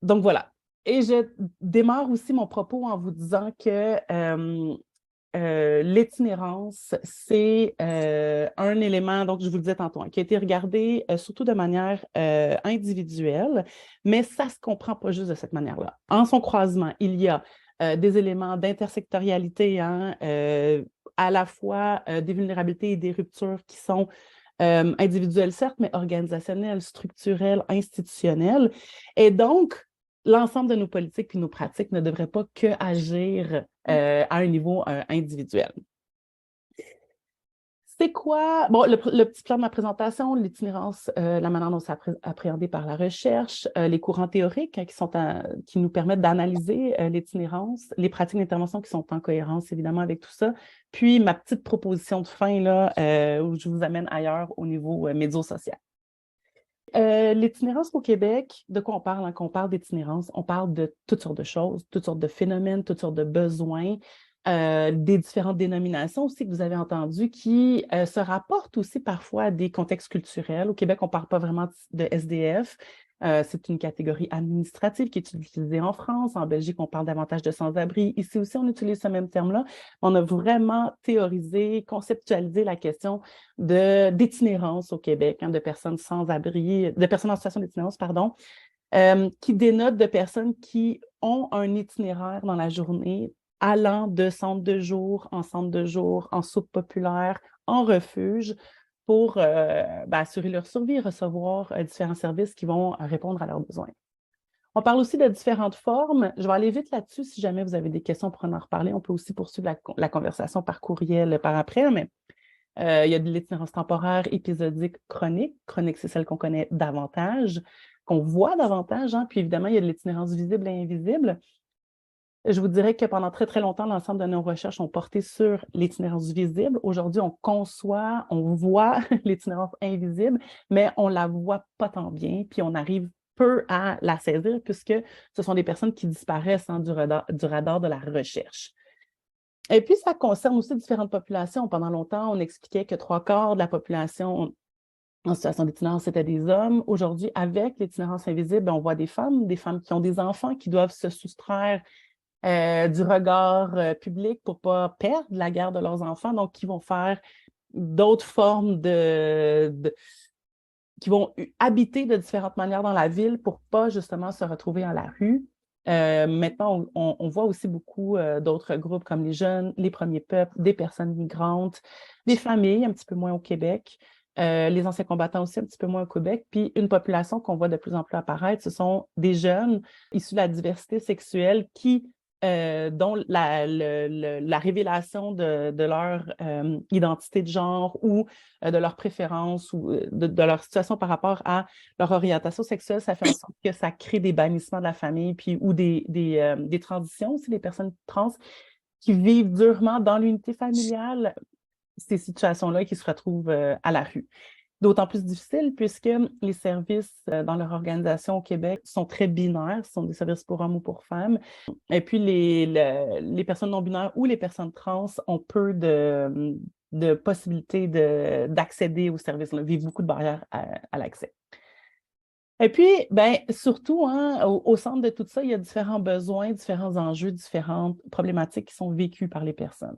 Donc, voilà. Et je démarre aussi mon propos en vous disant que l'itinérance, c'est un élément, donc je vous le disais tantôt, hein, qui a été regardé surtout de manière individuelle, mais ça ne se comprend pas juste de cette manière-là. En son croisement, il y a des éléments d'intersectorialité, hein, à la fois des vulnérabilités et des ruptures qui sont individuelles, certes, mais organisationnelles, structurelles, institutionnelles. Et donc, l'ensemble de nos politiques et nos pratiques ne devraient pas que agir à un niveau individuel. C'est quoi? Bon, le petit plan de ma présentation, l'itinérance, la manière dont c'est appréhendé par la recherche, les courants théoriques, hein, qui nous permettent d'analyser l'itinérance, les pratiques d'intervention qui sont en cohérence, évidemment, avec tout ça, puis ma petite proposition de fin, là, où je vous amène ailleurs au niveau médio-social. L'itinérance au Québec, de quoi on parle, hein, quand on parle d'itinérance? On parle de toutes sortes de choses, toutes sortes de phénomènes, toutes sortes de besoins, des différentes dénominations aussi que vous avez entendues qui se rapportent aussi parfois à des contextes culturels. Au Québec, on ne parle pas vraiment de SDF. C'est une catégorie administrative qui est utilisée en France. En Belgique, on parle davantage de sans-abri. Ici aussi, on utilise ce même terme-là. On a vraiment théorisé, conceptualisé la question d'itinérance au Québec, hein, de personnes sans-abri, de personnes en situation d'itinérance, pardon, qui dénotent de personnes qui ont un itinéraire dans la journée allant de centre de jour, en soupe populaire, en refuge, pour assurer leur survie, recevoir différents services qui vont répondre à leurs besoins. On parle aussi de différentes formes. Je vais aller vite là-dessus. Si jamais vous avez des questions pour en reparler, on peut aussi poursuivre la conversation par courriel par après, mais il y a de l'itinérance temporaire, épisodique, chronique. Chronique, c'est celle qu'on connaît davantage, qu'on voit davantage, hein. Puis évidemment, il y a de l'itinérance visible et invisible. Je vous dirais que pendant très, très longtemps, l'ensemble de nos recherches ont porté sur l'itinérance visible. Aujourd'hui, on conçoit, on voit l'itinérance invisible, mais on ne la voit pas tant bien, puis on arrive peu à la saisir puisque ce sont des personnes qui disparaissent, hein, du radar de la recherche. Et puis, ça concerne aussi différentes populations. Pendant longtemps, on expliquait que 3/4 de la population en situation d'itinérance, c'était des hommes. Aujourd'hui, avec l'itinérance invisible, on voit des femmes qui ont des enfants, qui doivent se soustraire du regard public pour ne pas perdre la garde de leurs enfants, donc qui vont faire d'autres formes qui vont habiter de différentes manières dans la ville pour ne pas justement se retrouver à la rue. Maintenant, on voit aussi beaucoup d'autres groupes comme les jeunes, les premiers peuples, des personnes migrantes, des familles, un petit peu moins au Québec, les anciens combattants aussi un petit peu moins au Québec, puis une population qu'on voit de plus en plus apparaître, ce sont des jeunes issus de la diversité sexuelle dont la révélation de leur identité de genre ou de leur préférence ou de leur situation par rapport à leur orientation sexuelle, ça fait en sorte que ça crée des bannissements de la famille puis, ou des transitions aussi, des personnes trans qui vivent durement dans l'unité familiale ces situations-là qui se retrouvent à la rue. D'autant plus difficile puisque les services dans leur organisation au Québec sont très binaires, ce sont des services pour hommes ou pour femmes. Et puis les personnes non-binaires ou les personnes trans ont peu de possibilités d'accéder aux services, vivent beaucoup de barrières à l'accès. Et puis, ben, surtout, hein, au centre de tout ça, il y a différents besoins, différents enjeux, différentes problématiques qui sont vécues par les personnes.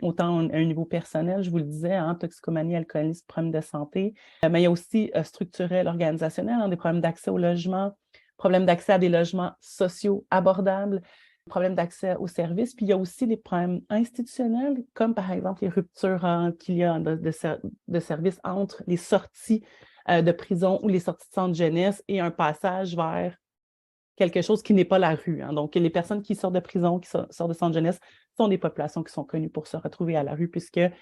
Autant à un niveau personnel, je vous le disais, hein, toxicomanie, alcoolisme, problèmes de santé, mais il y a aussi structurel, organisationnel, hein, des problèmes d'accès au logement, problèmes d'accès à des logements sociaux abordables, problèmes d'accès aux services, puis il y a aussi des problèmes institutionnels, comme par exemple les ruptures qu'il y a de services entre les sorties de prison ou les sorties de centre jeunesse et un passage vers quelque chose qui n'est pas la rue. Hein. Donc, les personnes qui sortent de prison, qui sortent de centre jeunesse, sont des populations qui sont connues pour se retrouver à la rue puisqu'elles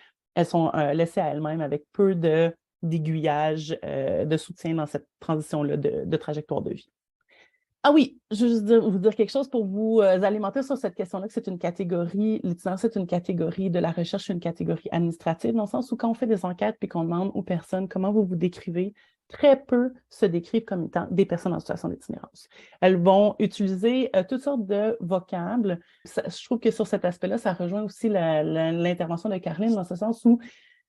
sont laissées à elles-mêmes avec peu d'aiguillage, de soutien dans cette transition-là de trajectoire de vie. Ah oui, je veux juste vous dire quelque chose pour vous alimenter sur cette question-là, que c'est une catégorie, l'itinérance, c'est une catégorie de la recherche, c'est une catégorie administrative, dans le sens où quand on fait des enquêtes puis qu'on demande aux personnes comment vous vous décrivez, très peu se décrivent comme étant des personnes en situation d'itinérance. Elles vont utiliser toutes sortes de vocables. Je trouve que sur cet aspect-là, ça rejoint aussi l'intervention de Caroline, dans ce sens où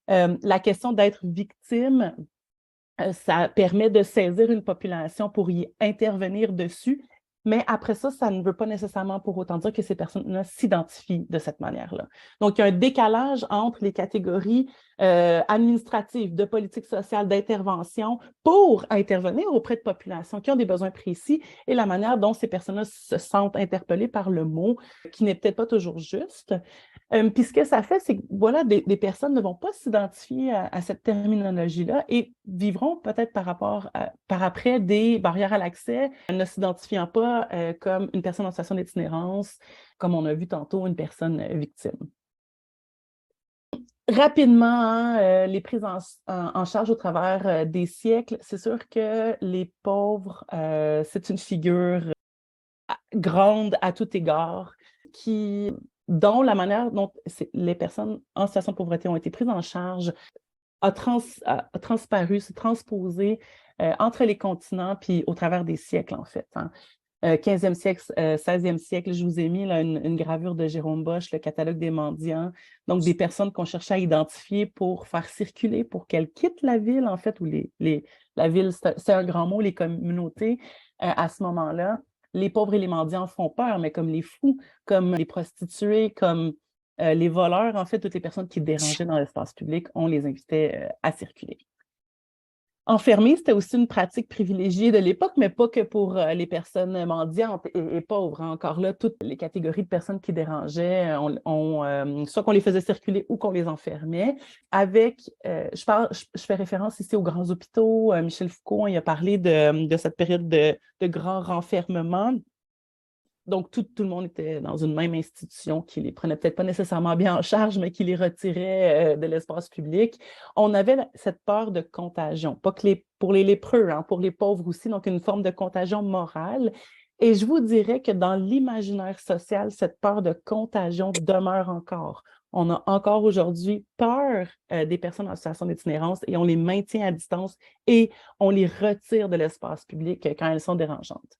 la question d'être victime, ça permet de saisir une population pour y intervenir dessus, mais après ça, ça ne veut pas nécessairement pour autant dire que ces personnes-là s'identifient de cette manière-là. Donc, il y a un décalage entre les catégories administratives, de politique sociale, d'intervention pour intervenir auprès de populations qui ont des besoins précis et la manière dont ces personnes-là se sentent interpellées par le mot, qui n'est peut-être pas toujours juste. Puis ce que ça fait, c'est que voilà, des personnes ne vont pas s'identifier à cette terminologie-là et vivront peut-être par après des barrières à l'accès, ne s'identifiant pas comme une personne en situation d'itinérance, comme on a vu tantôt, une personne victime. Rapidement, hein, les prises en charge au travers des siècles, c'est sûr que les pauvres, c'est une figure grande à tout égard dont la manière dont les personnes en situation de pauvreté ont été prises en charge a transparu, s'est transposé entre les continents puis au travers des siècles, en fait. Hein. 15e siècle, 16e siècle, je vous ai mis là, une gravure de Jérôme Bosch, le catalogue des mendiants, donc des personnes qu'on cherchait à identifier pour faire circuler, pour qu'elles quittent la ville, en fait, où la ville, c'est un grand mot, les communautés, à ce moment-là. Les pauvres et les mendiants font peur, mais comme les fous, comme les prostituées, comme les voleurs, en fait, toutes les personnes qui dérangeaient dans l'espace public, on les invitait à circuler. Enfermer, c'était aussi une pratique privilégiée de l'époque, mais pas que pour les personnes mendiantes et pauvres. Encore là, toutes les catégories de personnes qui dérangeaient, soit qu'on les faisait circuler ou qu'on les enfermait. Je fais référence ici aux grands hôpitaux. Michel Foucault, il a parlé de cette période de grand renfermement. Donc, tout le monde était dans une même institution qui les prenait peut-être pas nécessairement bien en charge, mais qui les retirait de l'espace public. On avait cette peur de contagion, pas que pour les lépreux, hein, pour les pauvres aussi, donc une forme de contagion morale. Et je vous dirais que dans l'imaginaire social, cette peur de contagion demeure encore. On a encore aujourd'hui peur des personnes en situation d'itinérance et on les maintient à distance et on les retire de l'espace public quand elles sont dérangeantes.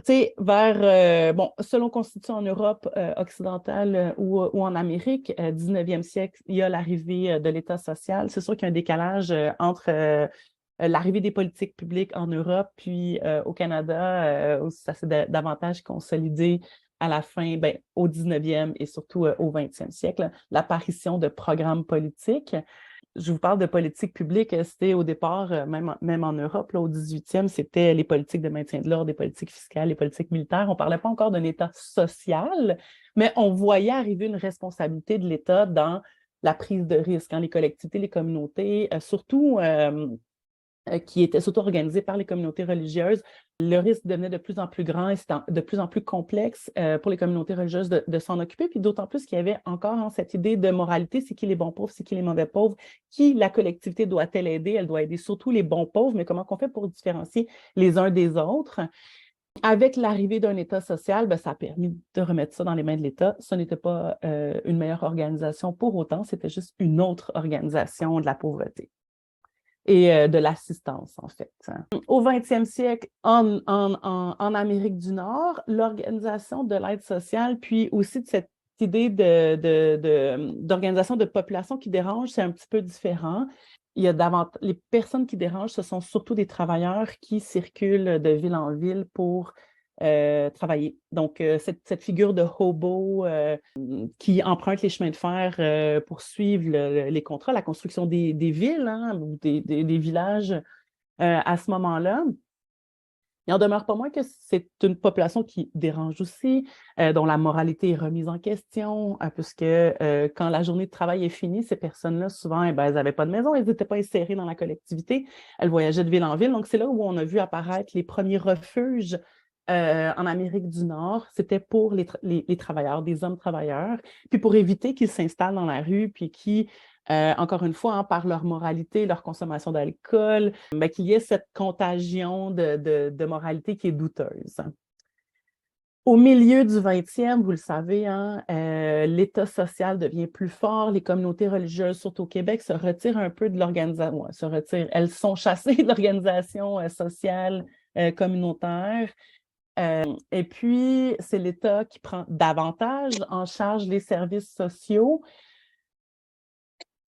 Tu sais, selon Constitution en Europe occidentale ou en Amérique, 19e siècle, il y a l'arrivée de l'État social. C'est sûr qu'il y a un décalage entre l'arrivée des politiques publiques en Europe, puis au Canada, où ça s'est davantage consolidé à la fin, au 19e et surtout au 20e siècle, l'apparition de programmes politiques. je vous parle de politique publique, c'était au départ, même en Europe, là, au 18e, c'était les politiques de maintien de l'ordre, les politiques fiscales, les politiques militaires. On ne parlait pas encore d'un État social, mais on voyait arriver une responsabilité de l'État dans la prise de risque, hein, les collectivités, les communautés, surtout qui étaient surtout organisées par les communautés religieuses. Le risque devenait de plus en plus grand et c'était de plus en plus complexe pour les communautés religieuses de s'en occuper, puis d'autant plus qu'il y avait encore hein, cette idée de moralité, c'est qui les bons pauvres, c'est qui les mauvais pauvres, qui la collectivité doit-elle aider? Elle doit aider surtout les bons pauvres, mais comment on fait pour différencier les uns des autres? Avec l'arrivée d'un État social, ben, ça a permis de remettre ça dans les mains de l'État. Ce n'était pas une meilleure organisation pour autant, c'était juste une autre organisation de la pauvreté et de l'assistance, en fait. Au 20e siècle, en Amérique du Nord, l'organisation de l'aide sociale, puis aussi de cette idée d'organisation de population qui dérange, c'est un petit peu différent. Il y a les personnes qui dérangent, ce sont surtout des travailleurs qui circulent de ville en ville pour travailler. Donc, cette figure de hobo qui emprunte les chemins de fer pour suivre les contrats, la construction des villes hein, ou des villages à ce moment-là. Il n'en demeure pas moins que c'est une population qui dérange aussi, dont la moralité est remise en question, puisque quand la journée de travail est finie, ces personnes-là, souvent, eh ben, elles n'avaient pas de maison, elles n'étaient pas insérées dans la collectivité, elles voyageaient de ville en ville. Donc, c'est là où on a vu apparaître les premiers refuges en Amérique du Nord. C'était pour les travailleurs, des hommes travailleurs, puis pour éviter qu'ils s'installent dans la rue, puis qui encore une fois, hein, par leur moralité, leur consommation d'alcool, ben, qu'il y ait cette contagion de moralité qui est douteuse. Au milieu du 20e, vous le savez, hein, l'État social devient plus fort, les communautés religieuses, surtout au Québec, se retirent un peu de l'organisation, se retirent, elles sont chassées de l'organisation sociale communautaire. Et puis, c'est l'État qui prend davantage en charge les services sociaux,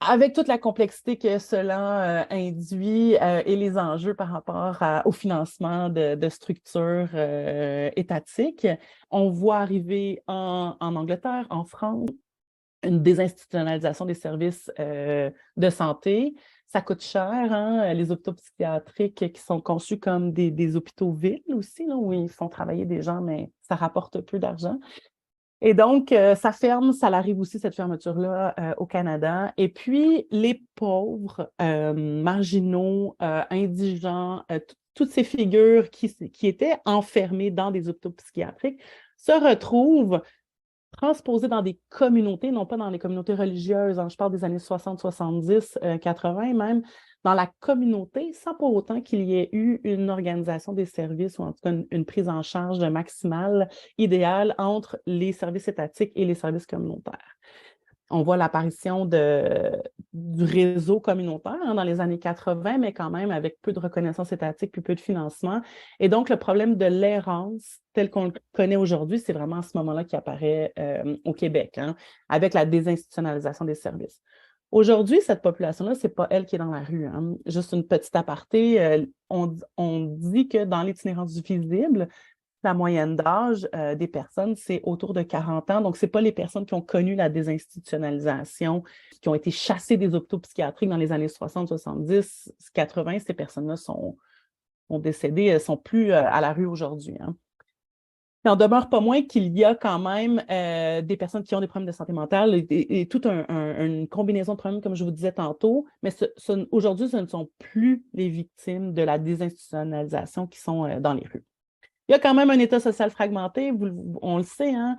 avec toute la complexité que cela induit et les enjeux par rapport au financement de structures étatiques. On voit arriver en Angleterre, en France, une désinstitutionnalisation des services de santé. Ça coûte cher, hein, les hôpitaux psychiatriques qui sont conçus comme des hôpitaux villes aussi, là, où ils font travailler des gens, mais ça rapporte peu d'argent. Et donc, ça ferme, ça arrive aussi, cette fermeture-là, au Canada. Et puis, les pauvres, marginaux, indigents, toutes ces figures qui étaient enfermées dans des hôpitaux psychiatriques se retrouvent transposées dans des communautés, non pas dans les communautés religieuses, hein, je parle des années 60, 70, 80 même, dans la communauté, sans pour autant qu'il y ait eu une organisation des services ou en tout cas une prise en charge maximale, idéale entre les services étatiques et les services communautaires. On voit l'apparition du réseau communautaire hein, dans les années 80, mais quand même avec peu de reconnaissance étatique puis peu de financement. Et donc, le problème de l'errance, tel qu'on le connaît aujourd'hui, c'est vraiment à ce moment-là qui apparaît au Québec, hein, avec la désinstitutionnalisation des services. Aujourd'hui, cette population-là, ce n'est pas elle qui est dans la rue. Hein. Juste une petite aparté, on dit que dans l'itinérance du visible, la moyenne d'âge des personnes, c'est autour de 40 ans. Donc, ce n'est pas les personnes qui ont connu la désinstitutionnalisation, qui ont été chassées des hôpitaux psychiatriques dans les années 60, 70, 80. Ces personnes-là sont décédées, elles ne sont plus à la rue aujourd'hui. Hein. Il n'en demeure pas moins qu'il y a quand même des personnes qui ont des problèmes de santé mentale et toute une combinaison de problèmes, comme je vous disais tantôt, mais aujourd'hui, ce ne sont plus les victimes de la désinstitutionnalisation qui sont dans les rues. Il y a quand même un État social fragmenté, on le sait, hein?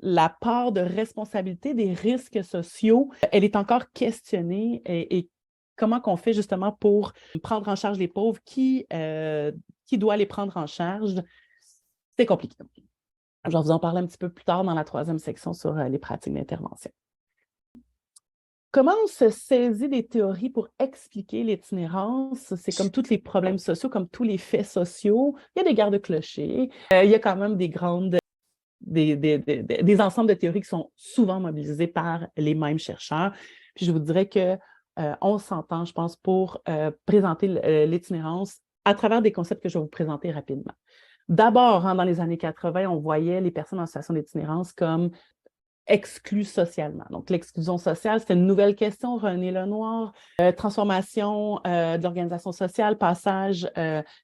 La part de responsabilité des risques sociaux, elle est encore questionnée et comment qu'on fait justement pour prendre en charge les pauvres, qui doit les prendre en charge? C'est compliqué. Je vais vous en parler un petit peu plus tard dans la 3e section sur les pratiques d'intervention. Comment on se saisit des théories pour expliquer l'itinérance? C'est comme tous les problèmes sociaux, comme tous les faits sociaux. Il y a des garde-clochers. Il y a quand même des ensembles de théories qui sont souvent mobilisées par les mêmes chercheurs. Puis je vous dirais qu'on s'entend, je pense, pour présenter l'itinérance à travers des concepts que je vais vous présenter rapidement. D'abord, hein, dans les années 80, on voyait les personnes en situation d'itinérance comme exclus socialement. Donc, l'exclusion sociale, c'est une nouvelle question, René Lenoir. Transformation de l'organisation sociale, passage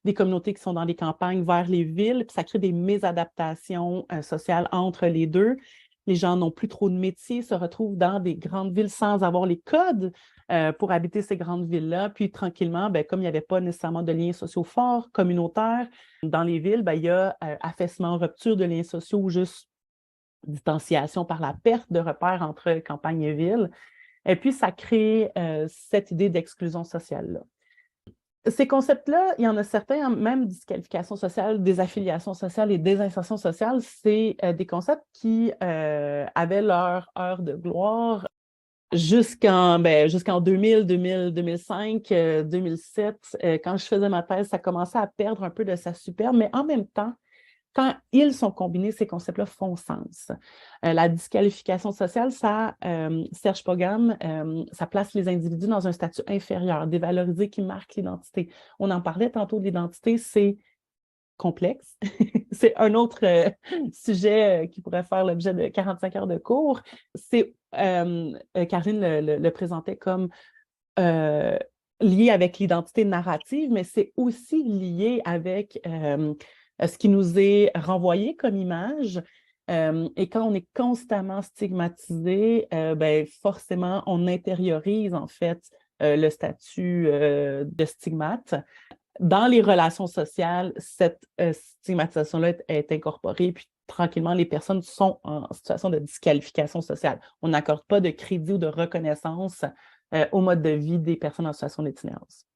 des communautés qui sont dans les campagnes vers les villes, puis ça crée des mésadaptations sociales entre les deux. Les gens n'ont plus trop de métiers, se retrouvent dans des grandes villes sans avoir les codes pour habiter ces grandes villes-là. Puis tranquillement, ben, comme il n'y avait pas nécessairement de liens sociaux forts, communautaires, dans les villes, ben, il y a affaissement, rupture de liens sociaux ou juste distanciation par la perte de repères entre campagne et ville. Et puis, ça crée cette idée d'exclusion sociale-là. Ces concepts-là, il y en a certains, même disqualification sociale, désaffiliation sociale et désinsertion sociale, c'est des concepts qui avaient leur heure de gloire jusqu'en 2000, 2005, 2007. Quand je faisais ma thèse, ça commençait à perdre un peu de sa superbe, mais en même temps, quand ils sont combinés, ces concepts-là font sens. La disqualification sociale, ça, Serge Pogam, ça place les individus dans un statut inférieur, dévalorisé qui marque l'identité. On en parlait tantôt de l'identité, c'est complexe. C'est un autre sujet qui pourrait faire l'objet de 45 heures de cours. C'est, Caroline le présentait comme lié avec l'identité narrative, mais c'est aussi lié avec ce qui nous est renvoyé comme image. Et quand on est constamment stigmatisé, ben, forcément, on intériorise en fait le statut de stigmate. Dans les relations sociales, cette stigmatisation-là est incorporée, puis tranquillement, les personnes sont en situation de disqualification sociale. On n'accorde pas de crédit ou de reconnaissance au mode de vie des personnes en situation d'itinérance.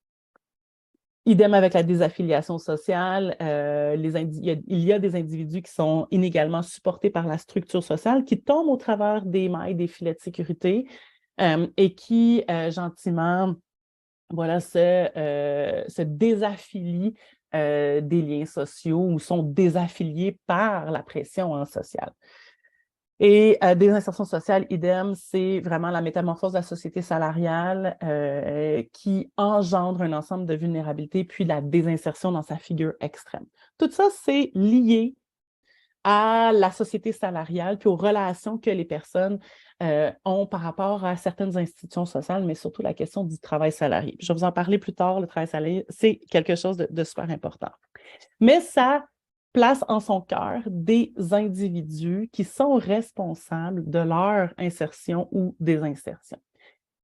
Idem avec la désaffiliation sociale, il y a des individus qui sont inégalement supportés par la structure sociale, qui tombent au travers des mailles des filets de sécurité et qui, gentiment, voilà, se désaffilient des liens sociaux ou sont désaffiliés par la pression sociale. Et désinsertion sociale, idem, c'est vraiment la métamorphose de la société salariale qui engendre un ensemble de vulnérabilités, puis la désinsertion dans sa figure extrême. Tout ça, c'est lié à la société salariale, puis aux relations que les personnes ont par rapport à certaines institutions sociales, mais surtout la question du travail salarié. Puis je vais vous en parler plus tard, le travail salarié, c'est quelque chose de super important. Mais ça place en son cœur des individus qui sont responsables de leur insertion ou désinsertion.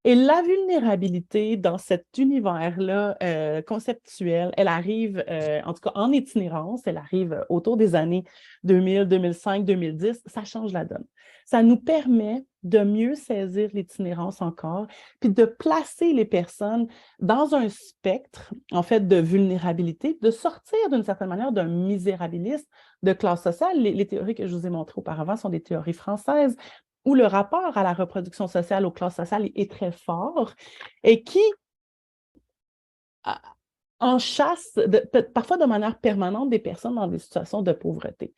Et la vulnérabilité dans cet univers-là conceptuel, elle arrive, en tout cas en itinérance, elle arrive autour des années 2000, 2005, 2010, ça change la donne. Ça nous permet de mieux saisir l'itinérance encore, puis de placer les personnes dans un spectre, en fait, de vulnérabilité, de sortir d'une certaine manière d'un misérabilisme de classe sociale. Les théories que je vous ai montrées auparavant sont des théories françaises, où le rapport à la reproduction sociale, aux classes sociales est très fort et qui enchasse parfois de manière permanente des personnes dans des situations de pauvreté.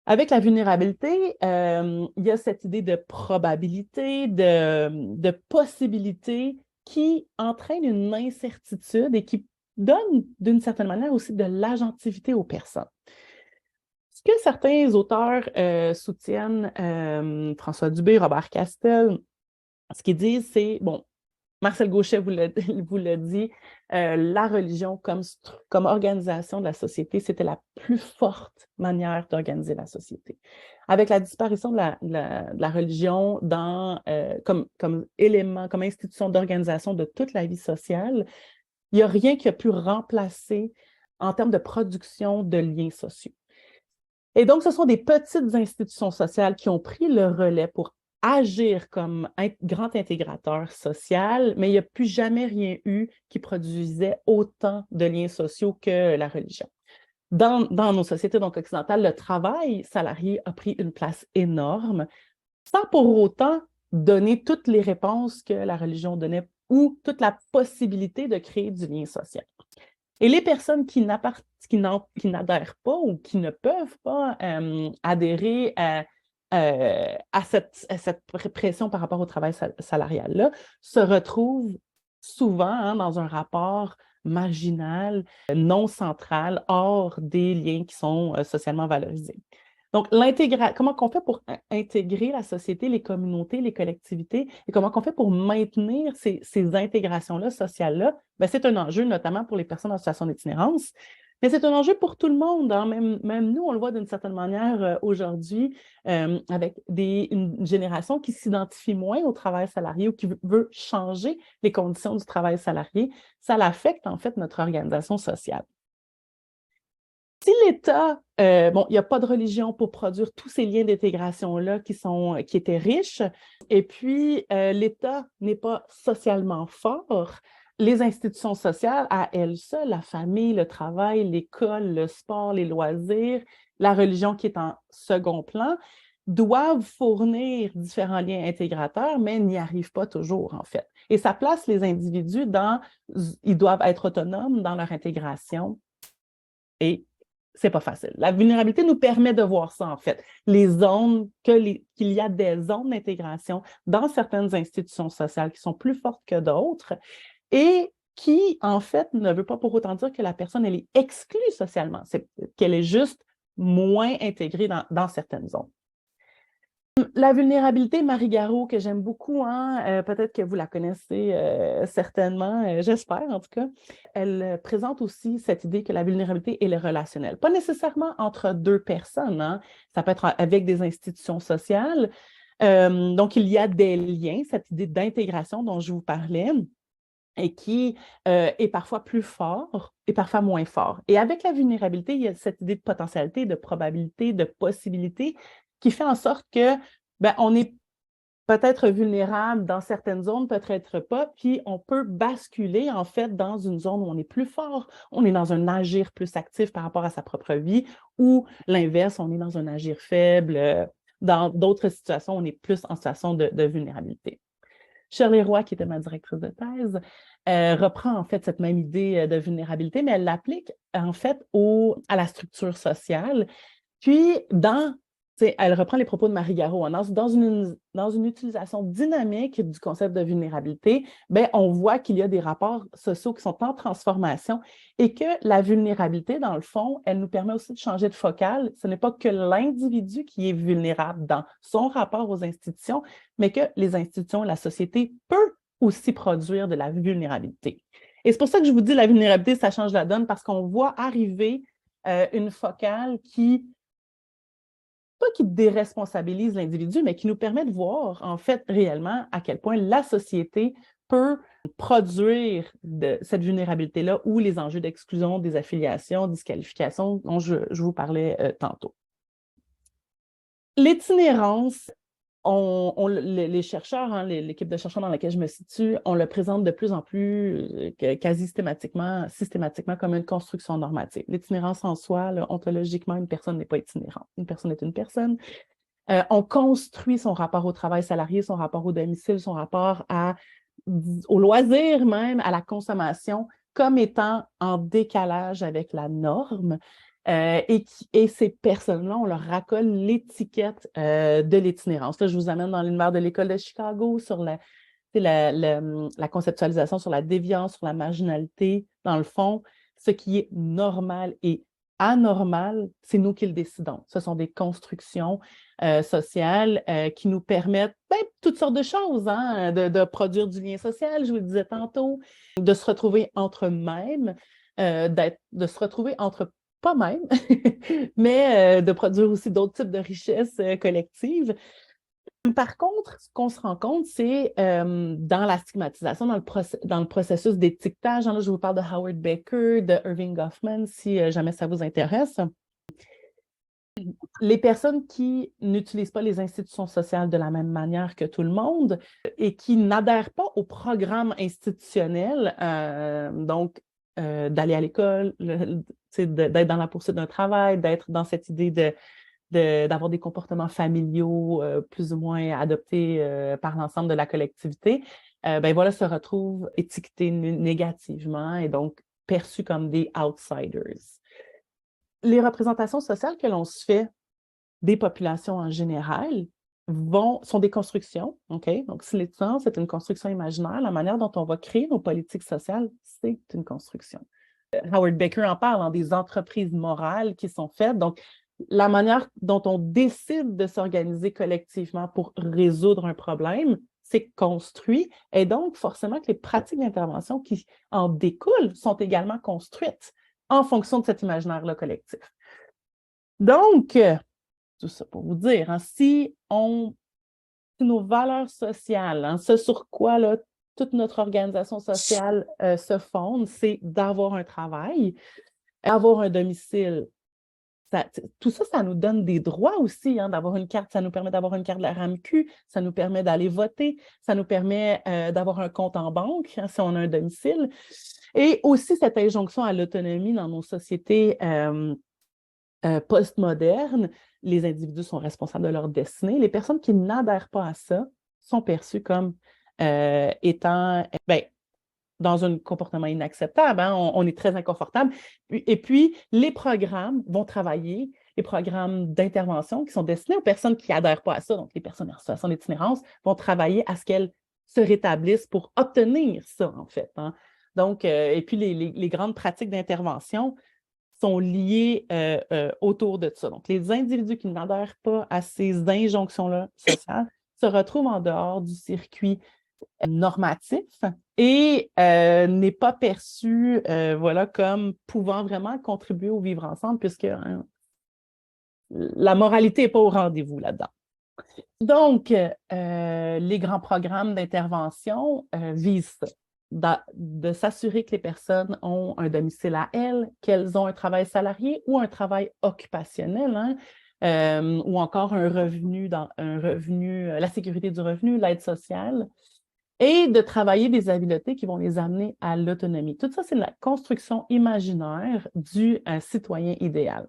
Avec la vulnérabilité, il y a cette idée de probabilité, de possibilité qui entraîne une incertitude et qui donne d'une certaine manière aussi de l'agentivité aux personnes. Ce que certains auteurs soutiennent, François Dubé, Robert Castel, ce qu'ils disent, c'est, bon, Marcel Gauchet vous l'a dit, la religion comme organisation de la société, c'était la plus forte manière d'organiser la société. Avec la disparition de la religion comme élément, comme institution d'organisation de toute la vie sociale, il n'y a rien qui a pu remplacer en termes de production de liens sociaux. Et donc, ce sont des petites institutions sociales qui ont pris le relais pour agir comme un grand intégrateur social, mais il n'y a plus jamais rien eu qui produisait autant de liens sociaux que la religion. Dans nos sociétés donc occidentales, le travail salarié a pris une place énorme, sans pour autant donner toutes les réponses que la religion donnait ou toute la possibilité de créer du lien social. Et les personnes qui n'adhèrent pas ou qui ne peuvent pas adhérer à cette pression par rapport au travail salarial-là se retrouvent souvent dans un rapport marginal, non central, hors des liens qui sont socialement valorisés. Donc, comment on fait pour intégrer la société, les communautés, les collectivités, et comment on fait pour maintenir ces intégrations-là, sociales-là? Bien, c'est un enjeu, notamment pour les personnes en situation d'itinérance, mais c'est un enjeu pour tout le monde, hein. Même nous, on le voit d'une certaine manière aujourd'hui, avec une génération qui s'identifie moins au travail salarié ou qui veut changer les conditions du travail salarié. Ça l'affecte, en fait, notre organisation sociale. Si l'État, il n'y a pas de religion pour produire tous ces liens d'intégration-là qui étaient riches, et puis l'État n'est pas socialement fort, les institutions sociales, à elles seules, la famille, le travail, l'école, le sport, les loisirs, la religion qui est en second plan, doivent fournir différents liens intégrateurs, mais n'y arrivent pas toujours, en fait. Et ça place les individus ils doivent être autonomes dans leur intégration et c'est pas facile. La vulnérabilité nous permet de voir ça, en fait. Qu'il y a des zones d'intégration dans certaines institutions sociales qui sont plus fortes que d'autres et qui, en fait, ne veut pas pour autant dire que la personne, elle est exclue socialement. C'est qu'elle est juste moins intégrée dans certaines zones. La vulnérabilité, Marie Garot, que j'aime beaucoup, hein, peut-être que vous la connaissez certainement, j'espère en tout cas, elle présente aussi cette idée que la vulnérabilité est le relationnel. Pas nécessairement entre deux personnes, hein, ça peut être avec des institutions sociales. Donc, il y a des liens, cette idée d'intégration dont je vous parlais, et qui est parfois plus fort et parfois moins fort. Et avec la vulnérabilité, il y a cette idée de potentialité, de probabilité, de possibilité qui fait en sorte que on est peut-être vulnérable dans certaines zones, peut-être pas, puis on peut basculer en fait dans une zone où on est plus fort, on est dans un agir plus actif par rapport à sa propre vie, ou l'inverse, on est dans un agir faible. Dans d'autres situations, on est plus en situation de vulnérabilité. Shirley Roy, qui était ma directrice de thèse, reprend en fait cette même idée de vulnérabilité, mais elle l'applique en fait à la structure sociale. Puis, elle reprend les propos de Marie Garot. Dans une utilisation dynamique du concept de vulnérabilité, on voit qu'il y a des rapports sociaux qui sont en transformation et que la vulnérabilité, dans le fond, elle nous permet aussi de changer de focale. Ce n'est pas que l'individu qui est vulnérable dans son rapport aux institutions, mais que les institutions, la société peut aussi produire de la vulnérabilité. Et c'est pour ça que je vous dis la vulnérabilité, ça change la donne parce qu'on voit arriver une focale pas qui déresponsabilise l'individu, mais qui nous permet de voir, en fait, réellement à quel point la société peut produire cette vulnérabilité-là ou les enjeux d'exclusion, désaffiliation, disqualification dont je vous parlais tantôt. L'itinérance, les chercheurs, hein, l'équipe de chercheurs dans laquelle je me situe, on le présente de plus en plus quasi systématiquement comme une construction normative. L'itinérance en soi, là, ontologiquement, une personne n'est pas itinérante. Une personne est une personne. On construit son rapport au travail salarié, son rapport au domicile, son rapport au loisir même, à la consommation, comme étant en décalage avec la norme. Et ces personnes-là, on leur raccole l'étiquette de l'itinérance. Là, je vous amène dans l'univers de l'École de Chicago sur la conceptualisation sur la déviance, sur la marginalité. Dans le fond, ce qui est normal et anormal, c'est nous qui le décidons. Ce sont des constructions sociales qui nous permettent toutes sortes de choses, hein, de produire du lien social, je vous le disais tantôt, de se retrouver entre mêmes, de se retrouver entre pas même, mais de produire aussi d'autres types de richesses collectives. Par contre, ce qu'on se rend compte, c'est dans la stigmatisation, dans le processus d'étiquetage, là, je vous parle de Howard Baker, de Irving Goffman, si jamais ça vous intéresse. Les personnes qui n'utilisent pas les institutions sociales de la même manière que tout le monde et qui n'adhèrent pas au programme institutionnel, donc d'aller à l'école, d'être dans la poursuite d'un travail, d'être dans cette idée d'avoir des comportements familiaux plus ou moins adoptés par l'ensemble de la collectivité, voilà, se retrouvent étiquetés négativement et donc perçus comme des outsiders. Les représentations sociales que l'on se fait des populations en général sont des constructions, OK? Donc, si l'itinérance est une construction imaginaire, la manière dont on va créer nos politiques sociales, c'est une construction. Howard Baker en parle, des entreprises morales qui sont faites. Donc, la manière dont on décide de s'organiser collectivement pour résoudre un problème, c'est construit. Et donc, forcément, que les pratiques d'intervention qui en découlent sont également construites en fonction de cet imaginaire-là collectif. Donc, tout ça pour vous dire, hein, si nos valeurs sociales, hein, ce sur quoi là, toute notre organisation sociale se fonde, c'est d'avoir un travail, avoir un domicile. Tout ça, ça nous donne des droits aussi, hein, d'avoir une carte. Ça nous permet d'avoir une carte de la RAMQ, ça nous permet d'aller voter, ça nous permet d'avoir un compte en banque, hein, si on a un domicile. Et aussi cette injonction à l'autonomie dans nos sociétés postmodernes. Les individus sont responsables de leur destinée. Les personnes qui n'adhèrent pas à ça sont perçues comme étant dans un comportement inacceptable. Hein? On est très inconfortable. Et puis, les programmes vont travailler, les programmes d'intervention qui sont destinés aux personnes qui n'adhèrent pas à ça, donc les personnes en situation d'itinérance, vont travailler à ce qu'elles se rétablissent pour obtenir ça, en fait. Hein? Donc, et puis, les grandes pratiques d'intervention sont liées autour de ça. Donc, les individus qui n'adhèrent pas à ces injonctions-là sociales se retrouvent en dehors du circuit normatif et n'est pas perçu voilà, comme pouvant vraiment contribuer au vivre ensemble puisque hein, la moralité n'est pas au rendez-vous là-dedans. Donc, les grands programmes d'intervention visent ça, de s'assurer que les personnes ont un domicile à elles, qu'elles ont un travail salarié ou un travail occupationnel, hein, ou encore un revenu, la sécurité du revenu, l'aide sociale, et de travailler des habiletés qui vont les amener à l'autonomie. Tout ça, c'est la construction imaginaire du citoyen idéal.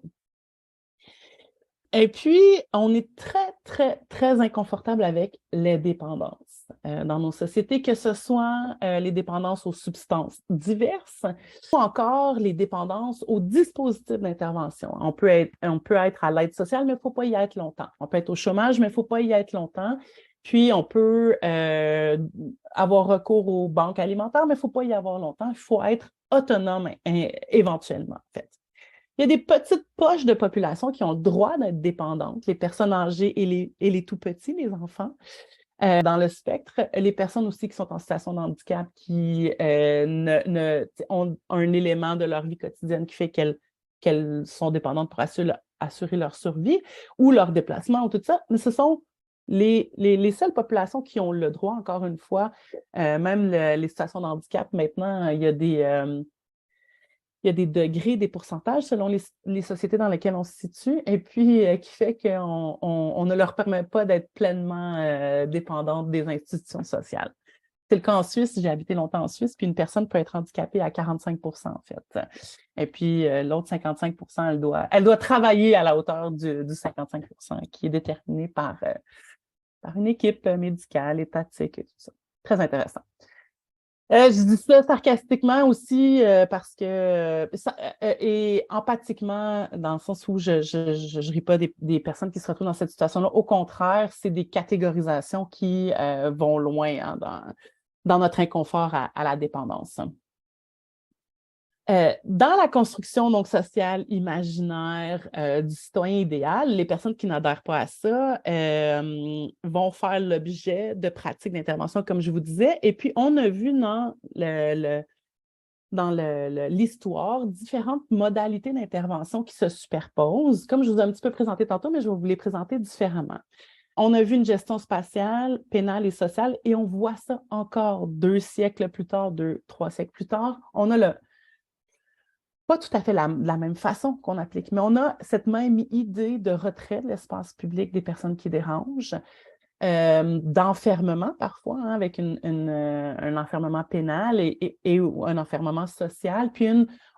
Et puis, on est très, très, très inconfortable avec les dépendances dans nos sociétés, que ce soit les dépendances aux substances diverses ou encore les dépendances aux dispositifs d'intervention. On peut être à l'aide sociale, mais il ne faut pas y être longtemps. On peut être au chômage, mais il ne faut pas y être longtemps. Puis, on peut avoir recours aux banques alimentaires, mais il ne faut pas y avoir longtemps. Il faut être autonome éventuellement, en fait. Il y a des petites poches de population qui ont le droit d'être dépendantes, les personnes âgées et les tout-petits, les enfants. Dans le spectre, les personnes aussi qui sont en situation de handicap, qui ont un élément de leur vie quotidienne qui fait qu'elles sont dépendantes pour assurer leur survie ou leur déplacement ou tout ça. Mais ce sont les seules populations qui ont le droit, encore une fois, même les situations de handicap, maintenant, il y a des degrés, des pourcentages selon les sociétés dans lesquelles on se situe, et puis qui fait qu'on ne leur permet pas d'être pleinement dépendantes des institutions sociales. C'est le cas en Suisse, j'ai habité longtemps en Suisse, puis une personne peut être handicapée à 45 % en fait. Et puis l'autre 55 %, elle doit travailler à la hauteur du 55 % qui est déterminé par une équipe médicale, étatique et tout ça. Très intéressant. Je dis ça sarcastiquement aussi parce que, et empathiquement, dans le sens où je ris pas des personnes qui se retrouvent dans cette situation-là. Au contraire, c'est des catégorisations qui vont loin hein, dans notre inconfort à la dépendance. Dans la construction donc, sociale imaginaire du citoyen idéal, les personnes qui n'adhèrent pas à ça vont faire l'objet de pratiques d'intervention, comme je vous disais. Et puis, on a vu dans l'histoire différentes modalités d'intervention qui se superposent. Comme je vous ai un petit peu présenté tantôt, mais je vais vous les présenter différemment. On a vu une gestion spatiale, pénale et sociale, et on voit ça encore 2 siècles plus tard, 3 siècles plus tard. On a pas tout à fait la même façon qu'on applique, mais on a cette même idée de retrait de l'espace public des personnes qui dérangent, d'enfermement parfois, hein, avec un enfermement pénal et un enfermement social, puis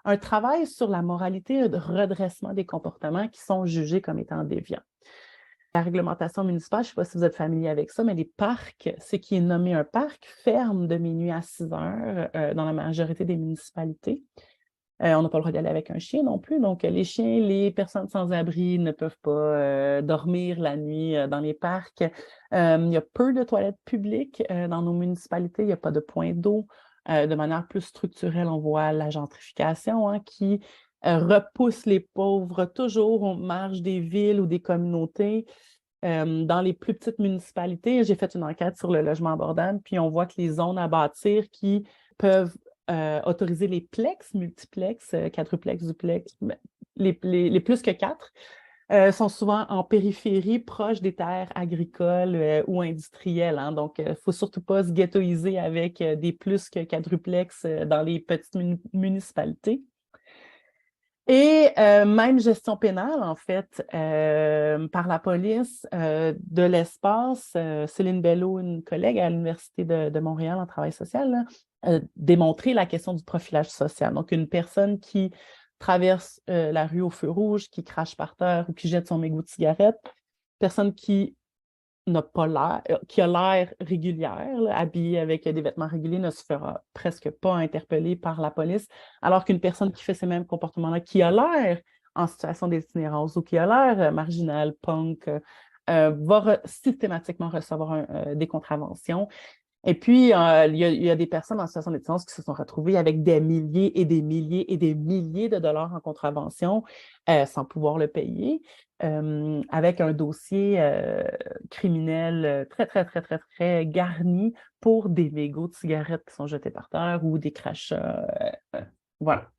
un travail sur la moralité et le redressement des comportements qui sont jugés comme étant déviants. La réglementation municipale, je ne sais pas si vous êtes familier avec ça, mais les parcs, ce qui est nommé un parc, ferme de minuit à 6 heures dans la majorité des municipalités. On n'a pas le droit d'aller avec un chien non plus. Donc, les chiens, les personnes sans abri ne peuvent pas dormir la nuit dans les parcs. Il y a peu de toilettes publiques dans nos municipalités. Il n'y a pas de points d'eau. De manière plus structurelle, on voit la gentrification hein, qui repousse les pauvres toujours aux marges des villes ou des communautés. Dans les plus petites municipalités, j'ai fait une enquête sur le logement abordable, puis on voit que les zones à bâtir qui peuvent autoriser les plex, multiplex, quadruplex, duplex, les plus que 4, sont souvent en périphérie, proches des terres agricoles ou industrielles. Hein. Donc, il ne faut surtout pas se ghettoiser avec des plus que quadruplex dans les petites municipalités. Et même gestion pénale, en fait, par la police de l'espace. Céline Bello, une collègue à l'Université de Montréal en travail social, là, a démontré la question du profilage social. Donc, une personne qui traverse la rue au feu rouge, qui crache par terre ou qui jette son mégot de cigarette, personne qui n'a pas l'air, qui a l'air régulière, là, habillée avec des vêtements réguliers, ne se fera presque pas interpeller par la police, alors qu'une personne qui fait ces mêmes comportements-là, qui a l'air en situation d'itinérance ou qui a l'air marginal, punk, va systématiquement recevoir des contraventions. Et puis, il y a des personnes en situation d'itinérance qui se sont retrouvées avec des milliers et des milliers et des milliers de dollars en contravention sans pouvoir le payer, avec un dossier criminel très, très, très, très, très garni pour des mégots de cigarettes qui sont jetés par terre ou des crachats. Voilà.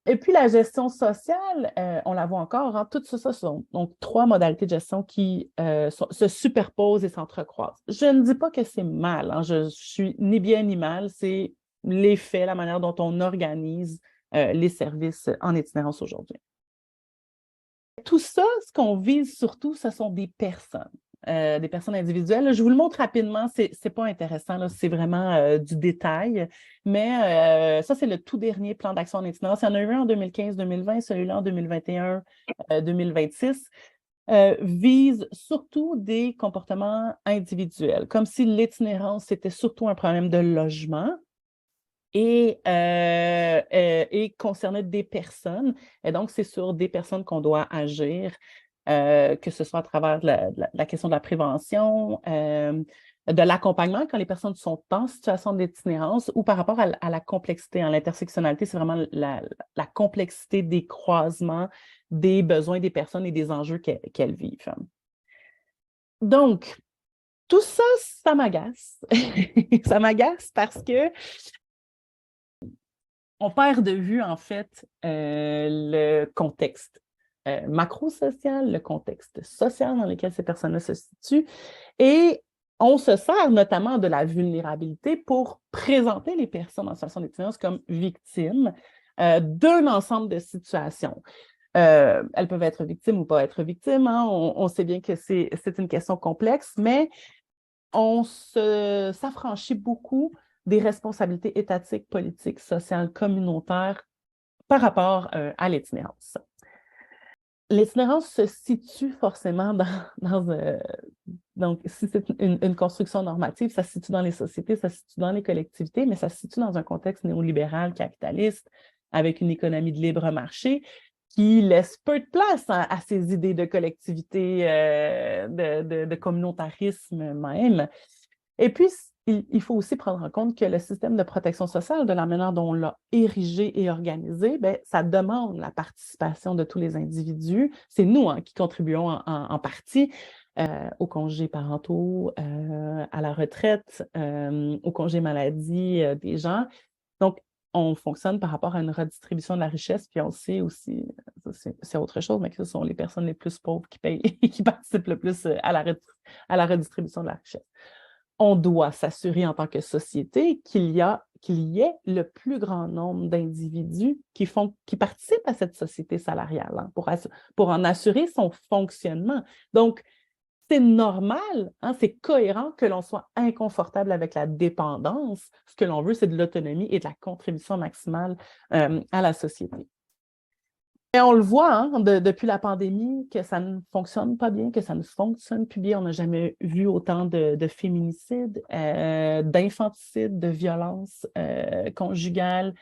Et puis, la gestion sociale, on la voit encore, hein, tout ça, ce sont donc 3 modalités de gestion qui se superposent et s'entrecroisent. Je ne dis pas que c'est mal, hein, je suis ni bien ni mal, c'est les faits, la manière dont on organise les services en itinérance aujourd'hui. Tout ça, ce qu'on vise surtout, ce sont des personnes individuelles. Là, je vous le montre rapidement, c'est pas intéressant, c'est vraiment du détail, mais ça, c'est le tout dernier plan d'action en itinérance. Il y en a eu un en 2015-2020, celui-là en 2021-2026. Vise surtout des comportements individuels, comme si l'itinérance, c'était surtout un problème de logement et concernait des personnes. Et donc, c'est sur des personnes qu'on doit agir, que ce soit à travers la question de la prévention, de l'accompagnement quand les personnes sont en situation d'itinérance ou par rapport à la complexité. Hein. L'intersectionnalité, c'est vraiment la complexité des croisements des besoins des personnes et des enjeux qu'elles vivent. Donc, tout ça, ça m'agace. Ça m'agace parce que on perd de vue, en fait, le contexte macro-social, le contexte social dans lequel ces personnes-là se situent. Et on se sert notamment de la vulnérabilité pour présenter les personnes en situation d'itinérance comme victimes d'un ensemble de situations. Elles peuvent être victimes ou pas être victimes. Hein. On sait bien que c'est une question complexe, mais on s'affranchit beaucoup des responsabilités étatiques, politiques, sociales, communautaires par rapport à l'itinérance. L'itinérance se situe forcément donc, si c'est une construction normative, ça se situe dans les sociétés, ça se situe dans les collectivités, mais ça se situe dans un contexte néolibéral, capitaliste, avec une économie de libre marché qui laisse peu de place à ces idées de collectivité, de communautarisme même. Et puis, il faut aussi prendre en compte que le système de protection sociale, de la manière dont on l'a érigé et organisé, bien, ça demande la participation de tous les individus. C'est nous qui contribuons en partie aux congés parentaux, à la retraite, aux congés maladie des gens. Donc, on fonctionne par rapport à une redistribution de la richesse, puis on sait aussi, c'est autre chose, mais que ce sont les personnes les plus pauvres qui payent et qui participent le plus à la redistribution de la richesse. On doit s'assurer en tant que société qu'il y ait le plus grand nombre d'individus qui participent à cette société salariale hein, pour en assurer son fonctionnement. Donc, c'est normal, hein, c'est cohérent que l'on soit inconfortable avec la dépendance. Ce que l'on veut, c'est de l'autonomie et de la contribution maximale à la société. Et on le voit hein, depuis la pandémie que ça ne fonctionne pas bien, que ça ne fonctionne plus bien. On n'a jamais vu autant de féminicides, d'infanticides, de violences conjugales,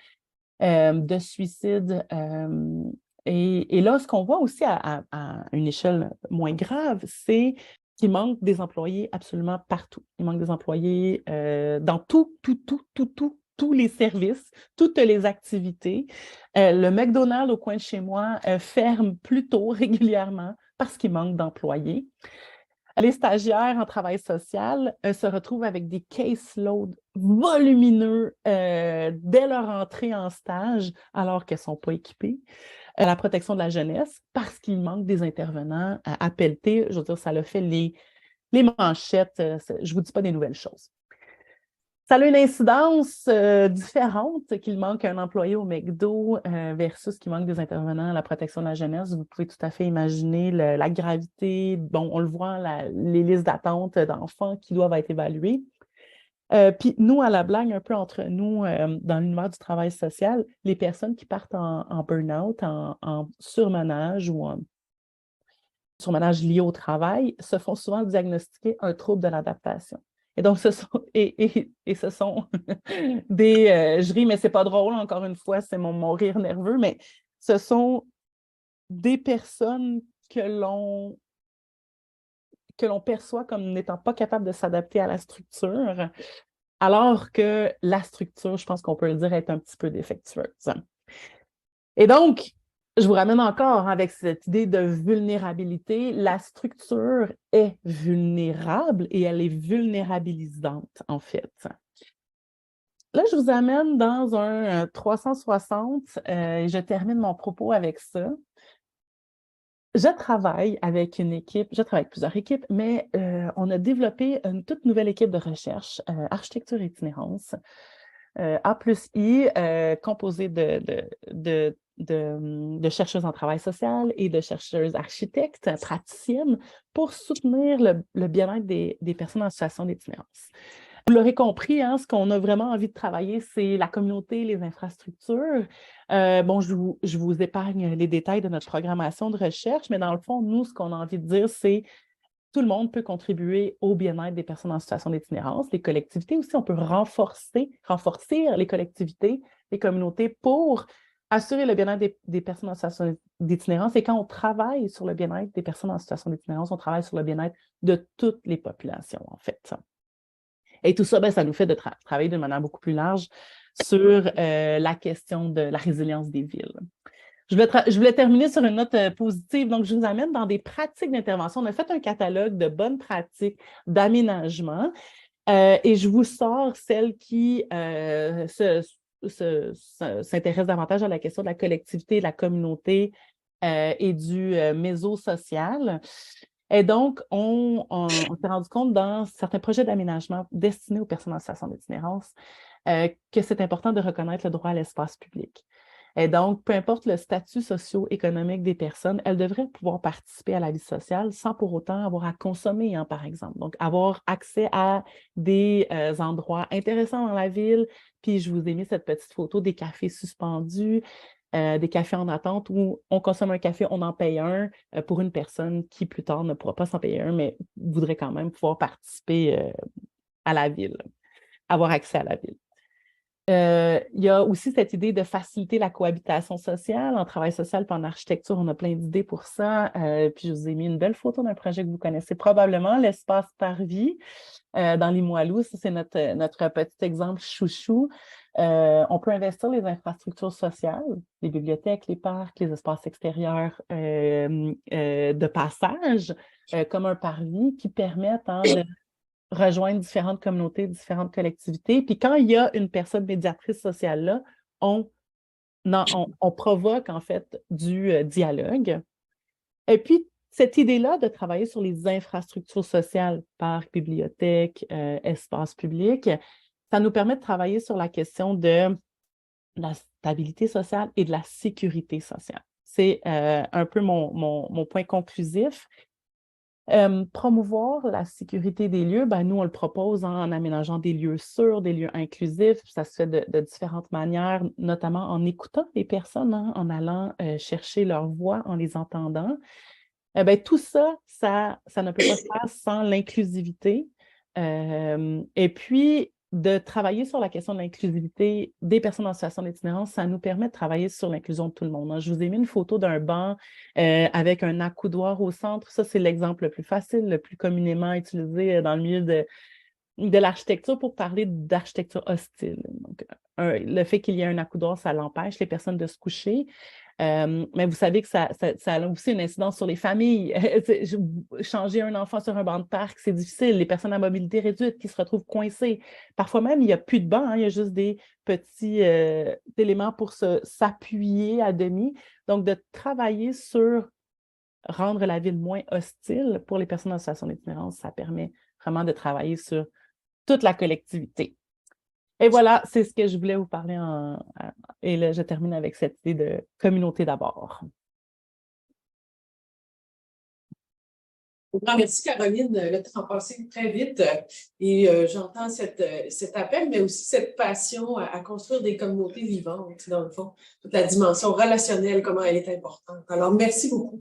de suicides. Et là, ce qu'on voit aussi à une échelle moins grave, c'est qu'il manque des employés absolument partout. Il manque des employés dans tout tous les services, toutes les activités. Le McDonald's au coin de chez moi ferme plus tôt régulièrement parce qu'il manque d'employés. Les stagiaires en travail social se retrouvent avec des caseloads volumineux dès leur entrée en stage, alors qu'elles ne sont pas équipées. La protection de la jeunesse, parce qu'il manque des intervenants à pelleter. Je veux dire, ça a fait les manchettes. Je ne vous dis pas des nouvelles choses. Ça a une incidence différente qu'il manque un employé au McDo versus qu'il manque des intervenants à la protection de la jeunesse. Vous pouvez tout à fait imaginer la gravité. Bon, on le voit, les listes d'attente d'enfants qui doivent être évaluées. Puis nous, à la blague, un peu entre nous, dans l'univers du travail social, les personnes qui partent en burn-out, en surmenage ou en surmenage lié au travail, se font souvent diagnostiquer un trouble de l'adaptation. Et donc, ce sont des... je ris, mais c'est pas drôle, encore une fois, c'est mon rire nerveux, mais ce sont des personnes que l'on perçoit comme n'étant pas capables de s'adapter à la structure, alors que la structure, je pense qu'on peut le dire, est un petit peu défectueuse. Et donc, je vous ramène encore avec cette idée de vulnérabilité. La structure est vulnérable et elle est vulnérabilisante, en fait. Là, je vous amène dans un 360 et je termine mon propos avec ça. Je travaille avec plusieurs équipes, mais on a développé une toute nouvelle équipe de recherche, architecture et itinérance, A+I, composée de chercheuses en travail social et de chercheuses architectes, praticiennes, pour soutenir le bien-être des personnes en situation d'itinérance. Vous l'aurez compris, hein, ce qu'on a vraiment envie de travailler, c'est la communauté, les infrastructures. Bon, je vous épargne les détails de notre programmation de recherche, mais dans le fond, nous, ce qu'on a envie de dire, c'est tout le monde peut contribuer au bien-être des personnes en situation d'itinérance. Les collectivités aussi, on peut renforcer les collectivités, les communautés pour assurer le bien-être des personnes en situation d'itinérance. Et quand on travaille sur le bien-être des personnes en situation d'itinérance, on travaille sur le bien-être de toutes les populations, en fait. Et tout ça, ça nous fait de travailler de manière beaucoup plus large sur la question de la résilience des villes. Je voulais terminer sur une note positive. Donc, je vous amène dans des pratiques d'intervention. On a fait un catalogue de bonnes pratiques d'aménagement et je vous sors celles qui s'intéressent davantage à la question de la collectivité, de la communauté et du mésosocial. Et donc, on s'est rendu compte dans certains projets d'aménagement destinés aux personnes en situation d'itinérance que c'est important de reconnaître le droit à l'espace public. Et donc, peu importe le statut socio-économique des personnes, elles devraient pouvoir participer à la vie sociale sans pour autant avoir à consommer, hein, par exemple. Donc, avoir accès à des endroits intéressants dans la ville. Puis, je vous ai mis cette petite photo des cafés suspendus, des cafés en attente où on consomme un café, on en paye un pour une personne qui, plus tard, ne pourra pas s'en payer un, mais voudrait quand même pouvoir participer à la ville, avoir accès à la ville. Il y a aussi cette idée de faciliter la cohabitation sociale. En travail social et en architecture, on a plein d'idées pour ça. Puis je vous ai mis une belle photo d'un projet que vous connaissez probablement, l'espace Parvis, dans Limoilou. Ça, c'est notre petit exemple chouchou. On peut investir les infrastructures sociales, les bibliothèques, les parcs, les espaces extérieurs de passage, comme un parvis qui permettent de rejoindre différentes communautés, différentes collectivités. Puis quand il y a une personne médiatrice sociale là, on provoque en fait du dialogue. Et puis, cette idée-là de travailler sur les infrastructures sociales, parcs, bibliothèques, espaces publics, ça nous permet de travailler sur la question de la stabilité sociale et de la sécurité sociale. C'est un peu mon point conclusif. Promouvoir la sécurité des lieux, nous, on le propose en aménageant des lieux sûrs, des lieux inclusifs. Ça se fait de différentes manières, notamment en écoutant les personnes, hein, en allant chercher leur voix, en les entendant. Tout ça, ça ne peut pas se faire sans l'inclusivité. Et puis, de travailler sur la question de l'inclusivité des personnes en situation d'itinérance, ça nous permet de travailler sur l'inclusion de tout le monde, hein. Je vous ai mis une photo d'un banc avec un accoudoir au centre. Ça, c'est l'exemple le plus facile, le plus communément utilisé dans le milieu de l'architecture pour parler d'architecture hostile. Donc, le fait qu'il y ait un accoudoir, ça l'empêche les personnes de se coucher. Mais vous savez que ça a aussi une incidence sur les familles. Changer un enfant sur un banc de parc, c'est difficile. Les personnes à mobilité réduite qui se retrouvent coincées. Parfois même, il n'y a plus de banc, hein, il y a juste des petits éléments pour s'appuyer à demi. Donc, de travailler sur rendre la ville moins hostile pour les personnes en situation d'itinérance, ça permet vraiment de travailler sur toute la collectivité. Et voilà, c'est ce que je voulais vous parler et là, je termine avec cette idée de communauté d'abord. Merci Caroline, le temps a passé très vite et j'entends cet appel, mais aussi cette passion à construire des communautés vivantes, dans le fond, toute la dimension relationnelle, comment elle est importante. Alors, merci beaucoup.